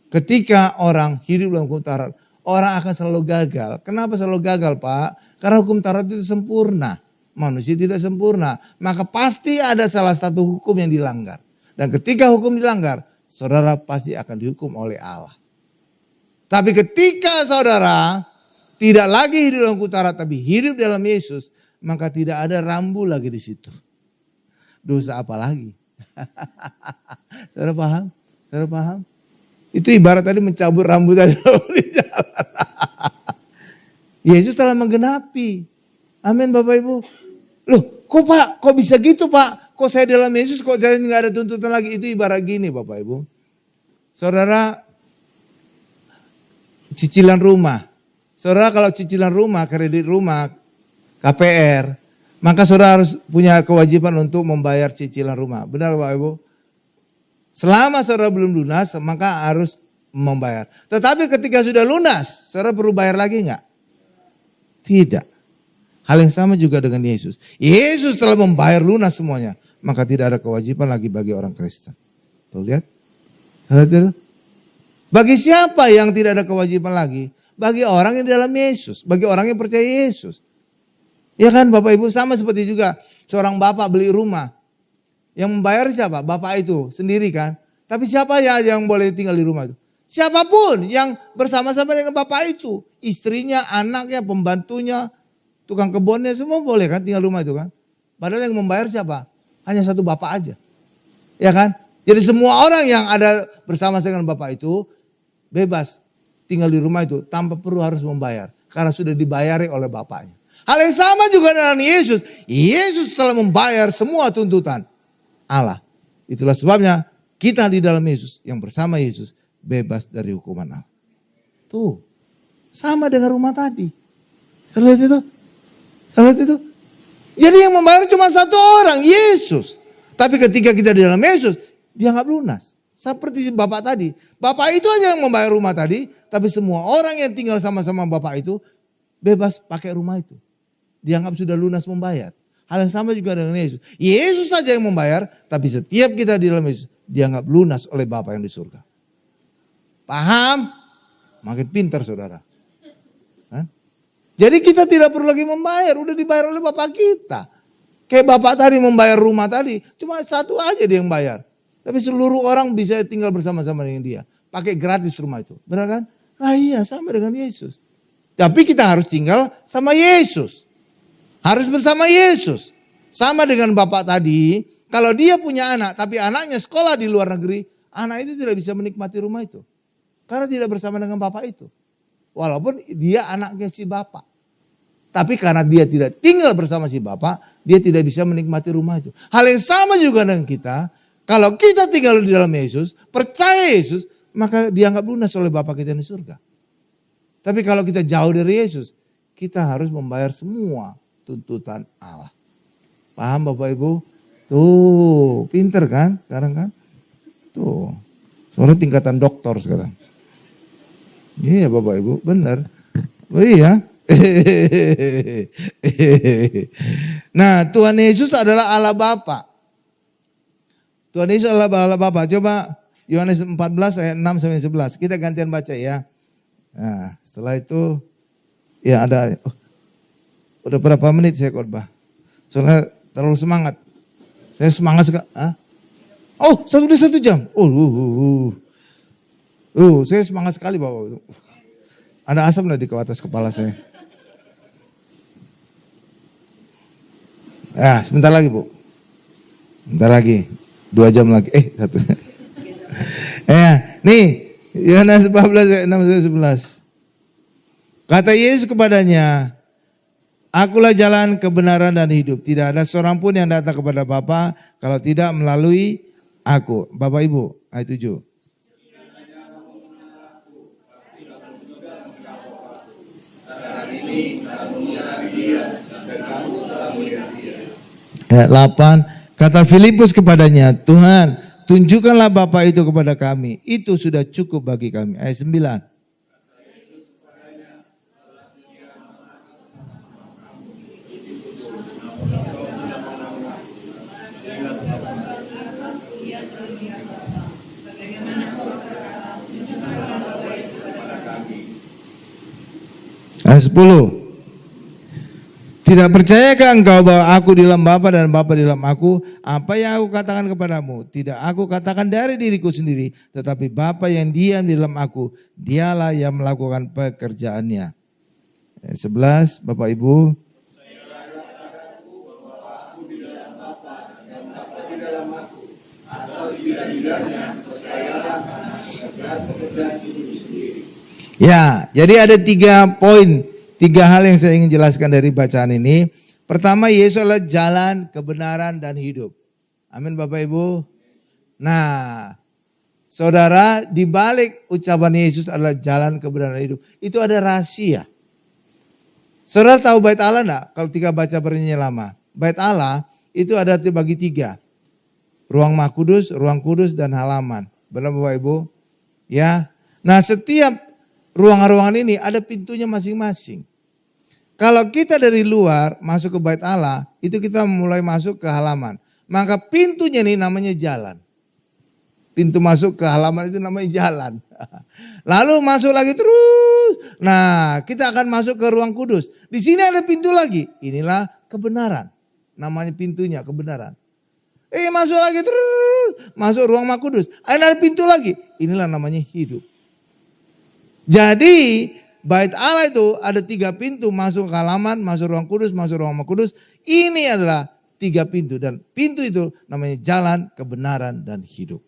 ketika orang hidup dalam hukum Taurat, orang akan selalu gagal. Kenapa selalu gagal Pak? Karena hukum Taurat itu sempurna. Manusia tidak sempurna. Maka pasti ada salah satu hukum yang dilanggar. Dan ketika hukum dilanggar, saudara pasti akan dihukum oleh Allah. Tapi ketika saudara tidak lagi hidup dalam hukum Taurat, tapi hidup dalam Yesus, maka tidak ada rambu lagi di situ. Dosa apa lagi? Saudara paham? Saudara paham? Itu ibarat tadi mencabut rambut tadi di jalan. Yesus telah menggenapi. Amin Bapak Ibu. Loh kok Pak, kok bisa gitu Pak? Kok saya dalam Yesus kok saya nggak ada tuntutan lagi? Itu ibarat gini Bapak Ibu. Saudara cicilan rumah. Saudara kalau cicilan rumah, kredit rumah, KPR, maka saudara harus punya kewajiban untuk membayar cicilan rumah. Benar Bapak Ibu? Selama saudara belum lunas, maka harus membayar. Tetapi ketika sudah lunas, saudara perlu bayar lagi enggak? Tidak. Hal yang sama juga dengan Yesus. Yesus telah membayar lunas semuanya. Maka tidak ada kewajiban lagi bagi orang Kristen. Tuh lihat. Bagi siapa yang tidak ada kewajiban lagi? Bagi orang yang di dalam Yesus. Bagi orang yang percaya Yesus. Ya kan Bapak Ibu sama seperti juga. Seorang bapak beli rumah. Yang membayar siapa? Bapak itu sendiri kan. Tapi siapa ya yang boleh tinggal di rumah itu? Siapapun yang bersama-sama dengan bapak itu. Istrinya, anaknya, pembantunya, tukang kebunnya semua boleh kan tinggal di rumah itu kan. Padahal yang membayar siapa? Hanya satu bapak aja. Ya kan? Jadi semua orang yang ada bersama dengan bapak itu bebas tinggal di rumah itu tanpa perlu harus membayar. Karena sudah dibayari oleh bapaknya. Hal yang sama juga dengan Yesus. Yesus telah membayar semua tuntutan Allah. Itulah sebabnya kita di dalam Yesus yang bersama Yesus bebas dari hukuman Allah. Tuh, sama dengan rumah tadi. Lihat itu? Lihat itu? Jadi yang membayar cuma satu orang, Yesus. Tapi ketika kita di dalam Yesus, dianggap lunas. Seperti Bapak tadi. Bapak itu aja yang membayar rumah tadi, tapi semua orang yang tinggal sama-sama Bapak itu bebas pakai rumah itu. Dianggap sudah lunas membayar. Hal yang sama juga dengan Yesus. Yesus saja yang membayar, tapi setiap kita di dalam Yesus dianggap lunas oleh Bapa yang di surga. Paham? Makin pintar saudara. Hah? Jadi kita tidak perlu lagi membayar, udah dibayar oleh Bapak kita. Kayak Bapak tadi membayar rumah tadi, cuma satu aja dia yang bayar. Tapi seluruh orang bisa tinggal bersama-sama dengan dia. Pakai gratis rumah itu, benar kan? Ah iya, sama dengan Yesus. Tapi kita harus tinggal sama Yesus. Harus bersama Yesus. Sama dengan Bapak tadi, kalau dia punya anak, tapi anaknya sekolah di luar negeri, anak itu tidak bisa menikmati rumah itu. Karena tidak bersama dengan Bapak itu. Walaupun dia anaknya si Bapak. Tapi karena dia tidak tinggal bersama si Bapak, dia tidak bisa menikmati rumah itu. Hal yang sama juga dengan kita, kalau kita tinggal di dalam Yesus, percaya Yesus, maka dianggap lunas oleh Bapa kita di surga. Tapi kalau kita jauh dari Yesus, kita harus membayar semua tuntutan Allah. Paham Bapak Ibu? Tuh, pinter kan sekarang kan? Tuh, soalnya tingkatan doktor sekarang. Iya Bapak Ibu, benar. Oh iya. Nah, Tuhan Yesus adalah Allah Bapa. Tuhan Yesus adalah Allah Bapa. Coba Yohanes 14 ayat 6 sampai 11. Kita gantian baca ya. Nah, setelah itu ya ada udah berapa menit saya khotbah. Soalnya terlalu semangat. Saya semangat sekali. Oh, satu jam. Saya semangat sekali Bapak. Ada asap di atas kepala saya. Ya, sebentar lagi Bu. Sebentar lagi. 2 jam lagi. Satu. Nih, Yohanes 14 ayat 6 sampai 11. Kata Yesus kepadanya, Akulah jalan, kebenaran dan hidup. Tidak ada seorang pun yang datang kepada Bapa kalau tidak melalui Aku. Bapak Ibu, ayat 7. Ayat 8. Kata Filipus kepadanya, Tuhan, tunjukkanlah Bapa itu kepada kami. Itu sudah cukup bagi kami. Ayat 9. Ayat 10. Tidak percayakah engkau bahwa aku di dalam Bapa dan Bapa di dalam aku? Apa yang aku katakan kepadamu? Tidak aku katakan dari diriku sendiri. Tetapi Bapa yang diam di dalam aku, dialah yang melakukan pekerjaannya. Ayat 11, Bapak Ibu. Ya, jadi ada 3 poin. 3 hal yang saya ingin jelaskan dari bacaan ini. Pertama, Yesus adalah jalan, kebenaran, dan hidup. Amin Bapak Ibu. Nah, saudara, di balik ucapan Yesus adalah jalan, kebenaran, dan hidup. Itu ada rahasia. Saudara tahu bait Allah enggak? Kalau ketika baca perjanjian lama. Bait Allah itu ada dibagi 3. Ruang Maha Kudus, ruang kudus, dan halaman. Benar Bapak Ibu? Ya. Nah, setiap ruangan-ruangan ini ada pintunya masing-masing. Kalau kita dari luar masuk ke bait Allah, itu kita mulai masuk ke halaman. Maka pintunya ini namanya jalan. Pintu masuk ke halaman itu namanya jalan. Lalu masuk lagi terus. Nah, kita akan masuk ke ruang kudus. Di sini ada pintu lagi. Inilah kebenaran. Namanya pintunya kebenaran. Masuk lagi terus. Masuk ruang Maha Kudus. Ada pintu lagi. Inilah namanya hidup. Jadi bait Allah itu ada 3 pintu, masuk ke halaman, masuk ruang kudus, masuk ruang Maha Kudus. Ini adalah 3 pintu dan pintu itu namanya jalan, kebenaran, dan hidup.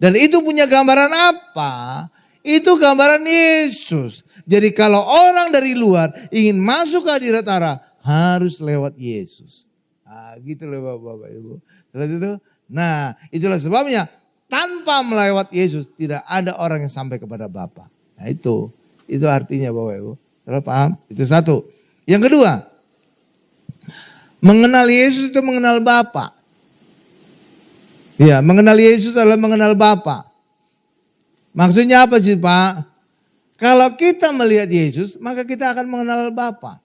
Dan itu punya gambaran apa? Itu gambaran Yesus. Jadi kalau orang dari luar ingin masuk ke hadirat Allah harus lewat Yesus. Gitu loh Bapak Ibu. Nah, itulah sebabnya tanpa melewat Yesus tidak ada orang yang sampai kepada Bapa. Nah Itu artinya Bapak Ibu. Saudara paham? Itu satu. Yang kedua, mengenal Yesus itu mengenal Bapa. Ya, mengenal Yesus adalah mengenal Bapa. Maksudnya apa sih Pak? Kalau kita melihat Yesus, maka kita akan mengenal Bapa.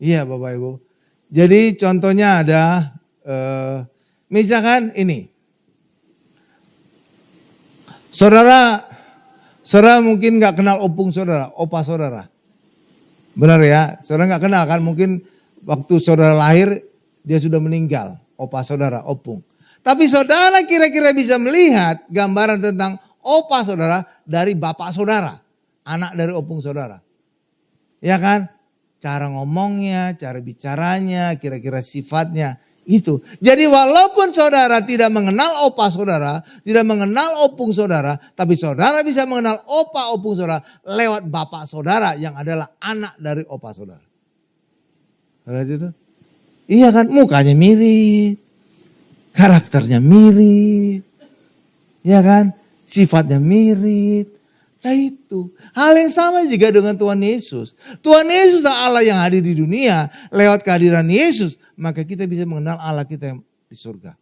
Iya Bapak Ibu. Jadi contohnya ada, misalkan ini. Saudara mungkin gak kenal opung saudara, opa saudara. Benar ya, saudara gak kenal kan, mungkin waktu saudara lahir dia sudah meninggal, opa saudara, opung. Tapi saudara kira-kira bisa melihat gambaran tentang opa saudara dari bapak saudara, anak dari opung saudara. Ya kan, cara ngomongnya, cara bicaranya, kira-kira sifatnya. Itu. Jadi walaupun saudara tidak mengenal opa saudara, tidak mengenal opung saudara, tapi saudara bisa mengenal opa opung saudara lewat bapak saudara yang adalah anak dari opa saudara. Saudara itu? Iya kan, mukanya mirip, karakternya mirip, ya kan, sifatnya mirip. Nah itu, hal yang sama juga dengan Tuhan Yesus. Tuhan Yesus Allah yang hadir di dunia, lewat kehadiran Yesus, maka kita bisa mengenal Allah kita yang di surga.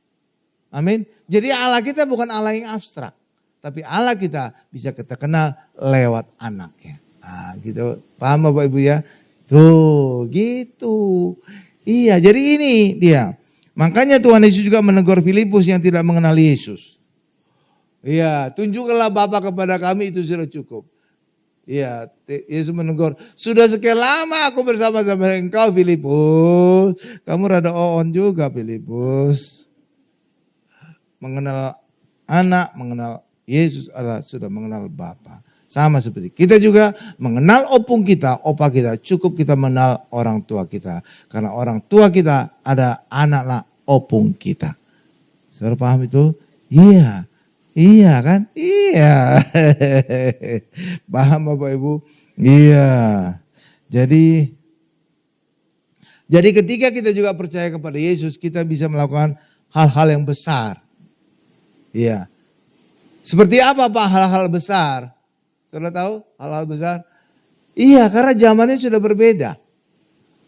Amin. Jadi Allah kita bukan Allah yang abstrak, tapi Allah kita bisa kita kenal lewat anaknya. Nah gitu, paham Bapak Ibu ya? Tuh gitu. Iya, jadi ini dia. Makanya Tuhan Yesus juga menegur Filipus yang tidak mengenal Yesus. Iya, tunjukkanlah Bapa kepada kami, itu sudah cukup. Iya, Yesus menegur, sudah sekian lama aku bersama-sama engkau Filipus. Kamu rada on juga Filipus. Mengenal anak, mengenal Yesus adalah sudah mengenal Bapa. Sama seperti kita juga mengenal opung kita, opa kita, cukup kita mengenal orang tua kita. Karena orang tua kita ada anaklah opung kita. Saudara paham itu? Iya. Iya kan? Iya. Paham Bapak Ibu? Iya. Jadi ketika kita juga percaya kepada Yesus, kita bisa melakukan hal-hal yang besar. Iya. Seperti apa Pak hal-hal besar? Saudara tahu hal-hal besar? Iya, karena zamannya sudah berbeda.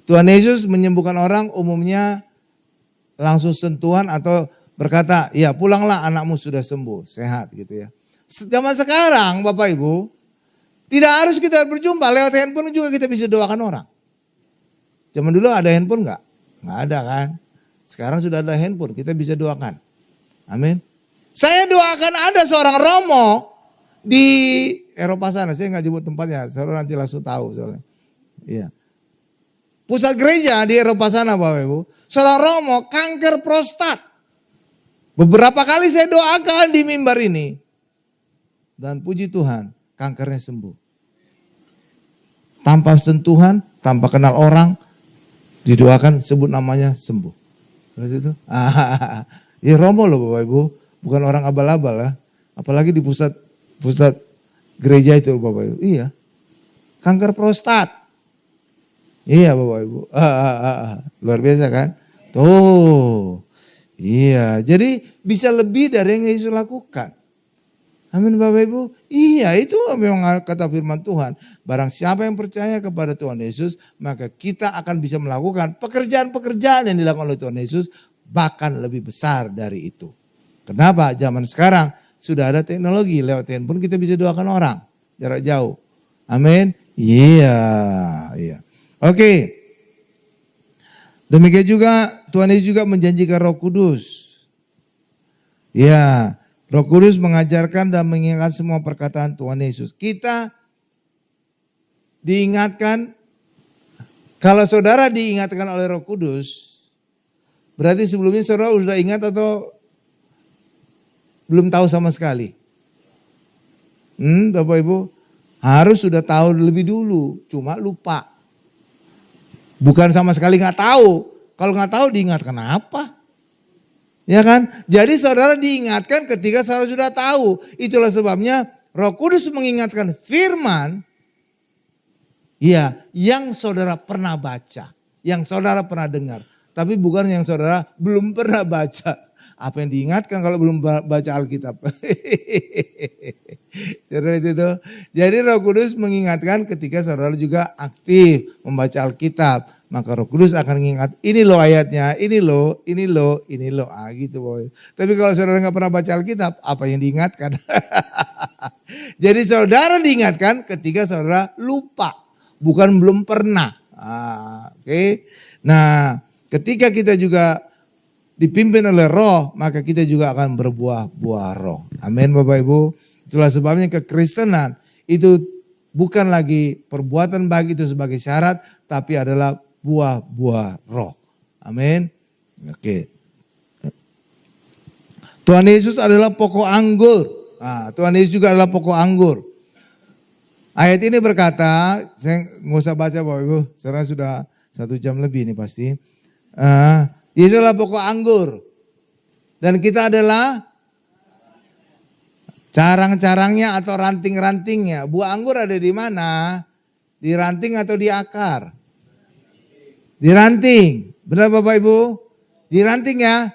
Tuhan Yesus menyembuhkan orang umumnya langsung sentuhan atau berkata, ya pulanglah anakmu sudah sembuh, sehat gitu ya. Zaman sekarang Bapak Ibu, tidak harus kita berjumpa, lewat handphone juga kita bisa doakan orang. Zaman dulu ada handphone enggak? Enggak ada kan. Sekarang sudah ada handphone, kita bisa doakan. Amin. Saya doakan ada seorang Romo di Eropa sana, saya enggak sebut tempatnya, saudara nanti langsung tahu soalnya. Iya. Pusat gereja di Eropa sana Bapak Ibu, seorang Romo kanker prostat. Beberapa kali saya doakan di mimbar ini. Dan puji Tuhan, kankernya sembuh. Tanpa sentuhan, tanpa kenal orang, didoakan sebut namanya sembuh. Berarti itu? Ya Romo loh Bapak Ibu, bukan orang abal-abal ya. Apalagi di pusat gereja itu Bapak Ibu. Iya. Kanker prostat. Iya Bapak Ibu. Luar biasa kan? Tuh. Iya, jadi bisa lebih dari yang Yesus lakukan. Amin Bapak Ibu. Iya, itu memang kata firman Tuhan. Barang siapa yang percaya kepada Tuhan Yesus, maka kita akan bisa melakukan pekerjaan-pekerjaan yang dilakukan oleh Tuhan Yesus, bahkan lebih besar dari itu. Kenapa? Zaman sekarang sudah ada teknologi, lewat handphone kita bisa doakan orang jarak jauh. Amin. Iya. Oke. Demikian juga Tuhan Yesus juga menjanjikan Roh Kudus. Ya, Roh Kudus mengajarkan dan mengingatkan semua perkataan Tuhan Yesus. Kita diingatkan, kalau saudara diingatkan oleh Roh Kudus, berarti sebelumnya saudara sudah ingat atau belum tahu sama sekali? Bapak Ibu, harus sudah tahu lebih dulu, cuma lupa. Bukan sama sekali nggak tahu. Kalau nggak tahu diingatkan apa? Ya kan? Jadi saudara diingatkan ketika saudara sudah tahu. Itulah sebabnya Roh Kudus mengingatkan firman. Ya, yang saudara pernah baca. Yang saudara pernah dengar. Tapi bukan yang saudara belum pernah baca. Apa yang diingatkan kalau belum baca Alkitab? Saudara itu tuh. Jadi Roh Kudus mengingatkan ketika saudara juga aktif membaca Alkitab. Maka Roh Kudus akan mengingat, ini loh ayatnya, ini loh. Gitu boy. Tapi kalau saudara nggak pernah baca Alkitab, apa yang diingatkan? Jadi saudara diingatkan ketika saudara lupa. Bukan belum pernah. Oke. Nah, ketika kita juga dipimpin oleh Roh, maka kita juga akan berbuah-buah Roh. Amin Bapak Ibu. Itulah sebabnya kekristenan itu bukan lagi perbuatan baik itu sebagai syarat, tapi adalah buah-buah Roh. Amin. Oke. Tuhan Yesus adalah pokok anggur. Tuhan Yesus juga adalah pokok anggur. Ayat ini berkata, saya nggak usah baca Bapak Ibu, sekarang sudah 1 jam lebih ini pasti. Yesus adalah pokok anggur. Dan kita adalah carang-carangnya atau ranting-rantingnya. Buah anggur ada di mana? Di ranting atau di akar? Di ranting. Benar Bapak Ibu? Di ranting ya.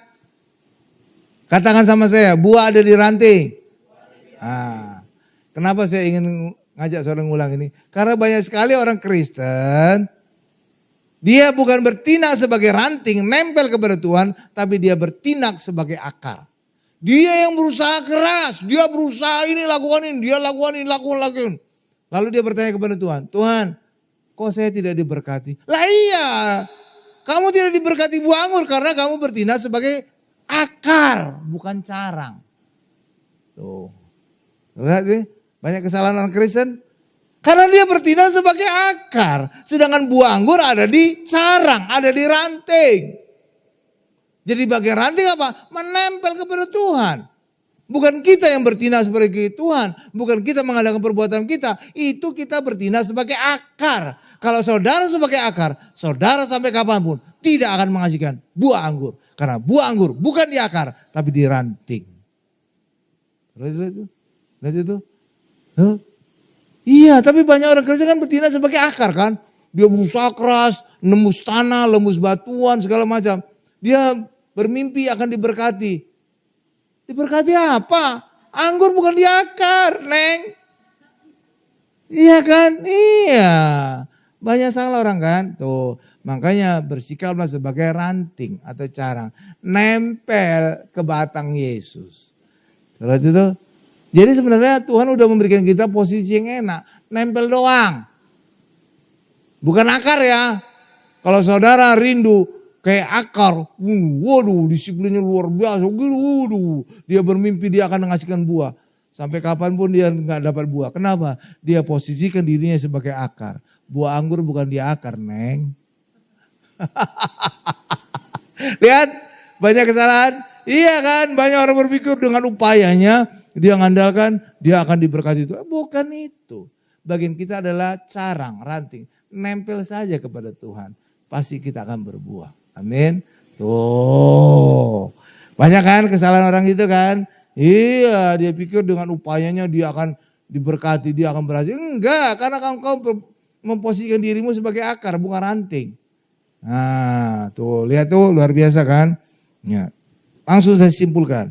Katakan sama saya, buah ada di ranting. Kenapa saya ingin ngajak saudara ngulang ini? Karena banyak sekali orang Kristen, dia bukan bertindak sebagai ranting, nempel kepada Tuhan, tapi dia bertindak sebagai akar. Dia yang berusaha keras, dia berusaha ini lakukan ini, dia lakukan ini, lakukan. Lalu dia bertanya kepada Tuhan, Tuhan, kok saya tidak diberkati? Lah iya, kamu tidak diberkati buah anggur karena kamu bertindak sebagai akar, bukan carang. Tuh, lihat nih, banyak kesalahan orang Kristen. Karena dia bertindak sebagai akar. Sedangkan buah anggur ada di carang, ada di ranting. Jadi bagian ranting apa? Menempel kepada Tuhan. Bukan kita yang bertindak sebagai Tuhan. Bukan kita mengadakan perbuatan kita. Itu kita bertindak sebagai akar. Kalau saudara sebagai akar, saudara sampai kapanpun tidak akan menghasilkan buah anggur. Karena buah anggur bukan di akar, tapi di ranting. Lihat itu. Iya, tapi banyak orang Kristen kan bertindak sebagai akar kan. Dia berusaha keras, nembus tanah, lembus batuan, segala macam. Dia bermimpi akan diberkati. Diberkati apa? Anggur bukan di akar, Neng. Iya kan? Iya. Banyak salah orang kan. Tuh, makanya bersikaplah sebagai ranting atau carang. Nempel ke batang Yesus. Lihat itu. Jadi sebenarnya Tuhan udah memberikan kita posisi yang enak. Nempel doang. Bukan akar ya. Kalau saudara rindu kayak akar. Waduh disiplinnya luar biasa. Waduh dia bermimpi dia akan menghasilkan buah. Sampai kapanpun dia nggak dapat buah. Kenapa? Dia posisikan dirinya sebagai akar. Buah anggur bukan di akar, Neng. Lihat banyak kesalahan. Iya kan banyak orang berpikir dengan upayanya. Dia mengandalkan dia akan diberkati itu. Bukan itu. Bagian kita adalah carang, ranting. Nempel saja kepada Tuhan. Pasti kita akan berbuah. Amin. Tuh. Banyak kan kesalahan orang itu kan. Iya dia pikir dengan upayanya dia akan diberkati. Dia akan berhasil. Enggak. Karena kau memposisikan dirimu sebagai akar bukan ranting. Nah tuh lihat tuh luar biasa kan. Ya. Langsung saya simpulkan.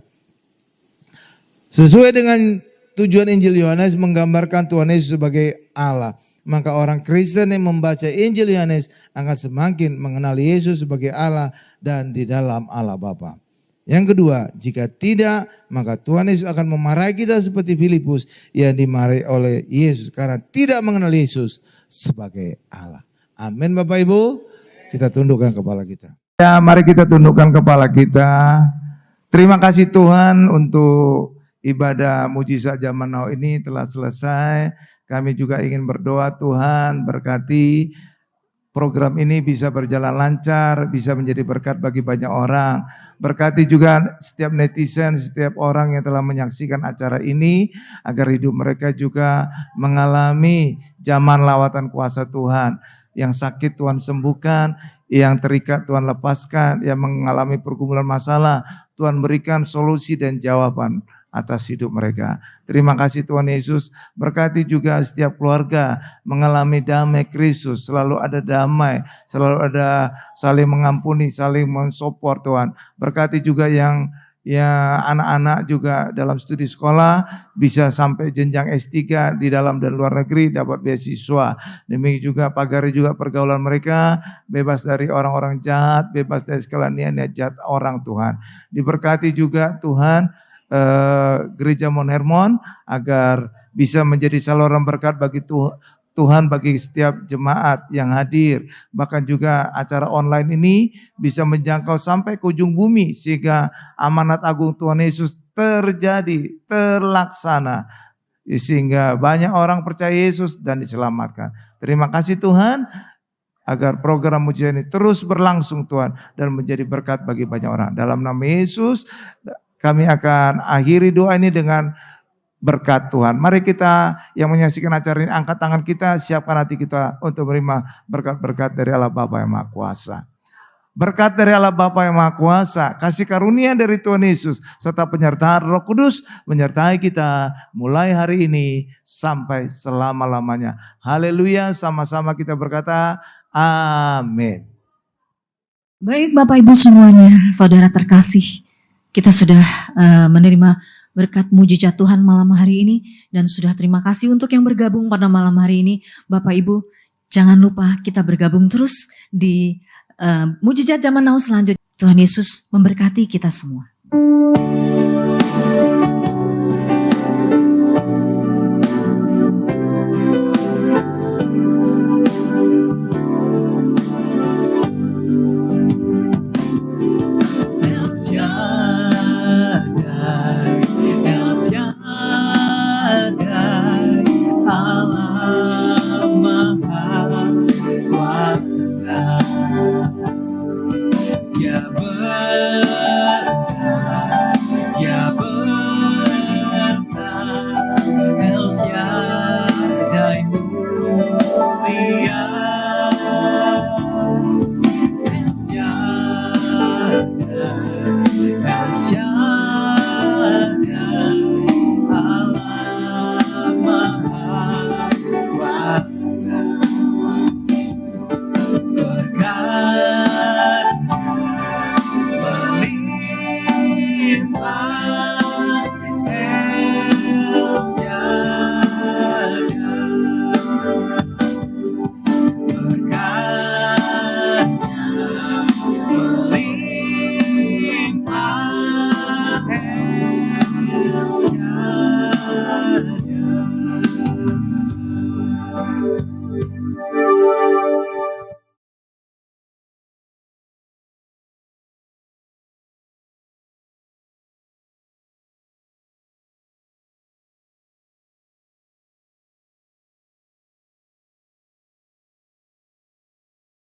Sesuai dengan tujuan Injil Yohanes menggambarkan Tuhan Yesus sebagai Allah. Maka orang Kristen yang membaca Injil Yohanes akan semakin mengenali Yesus sebagai Allah dan di dalam Allah Bapa. Yang kedua, jika tidak maka Tuhan Yesus akan memarahi kita seperti Filipus yang dimarahi oleh Yesus karena tidak mengenal Yesus sebagai Allah. Amin Bapak Ibu. Kita tundukkan kepala kita. Ya, mari kita tundukkan kepala kita. Terima kasih Tuhan untuk ibadah mujizat zaman now ini telah selesai. Kami juga ingin berdoa Tuhan berkati program ini bisa berjalan lancar, bisa menjadi berkat bagi banyak orang. Berkati juga setiap netizen, setiap orang yang telah menyaksikan acara ini agar hidup mereka juga mengalami zaman lawatan kuasa Tuhan. Yang sakit Tuhan sembuhkan, yang terikat Tuhan lepaskan, yang mengalami pergumulan masalah Tuhan berikan solusi dan jawaban atas hidup mereka. Terima kasih Tuhan Yesus. Berkati juga setiap keluarga mengalami damai Kristus. Selalu ada damai, selalu ada saling mengampuni, saling mensupport Tuhan. Berkati juga yang ya anak-anak juga dalam studi sekolah bisa sampai jenjang S3 di dalam dan luar negeri dapat beasiswa. Demikian juga pagari juga pergaulan mereka bebas dari orang-orang jahat, bebas dari segala niat jahat orang Tuhan. Diberkati juga Tuhan gereja Mount Hermon agar bisa menjadi saluran berkat bagi Tuhan bagi setiap jemaat yang hadir. Bahkan juga acara online ini bisa menjangkau sampai ke ujung bumi sehingga amanat agung Tuhan Yesus terjadi, terlaksana. Sehingga banyak orang percaya Yesus dan diselamatkan. Terima kasih Tuhan agar program mujizat ini terus berlangsung Tuhan dan menjadi berkat bagi banyak orang. Dalam nama Yesus kami akan akhiri doa ini dengan berkat Tuhan. Mari kita yang menyaksikan acara ini angkat tangan kita, siapkan hati kita untuk menerima berkat-berkat dari Allah Bapa yang Maha Kuasa. Berkat dari Allah Bapa yang Maha Kuasa, kasih karunia dari Tuhan Yesus, serta penyertaan Roh Kudus menyertai kita mulai hari ini sampai selama-lamanya. Haleluya, sama-sama kita berkata amin. Baik Bapak Ibu semuanya, saudara terkasih, kita sudah menerima berkat mujizat Tuhan malam hari ini dan sudah terima kasih untuk yang bergabung pada malam hari ini. Bapak Ibu, jangan lupa kita bergabung terus di mujizat zaman now selanjutnya. Tuhan Yesus memberkati kita semua. Allah Maha Kuasa.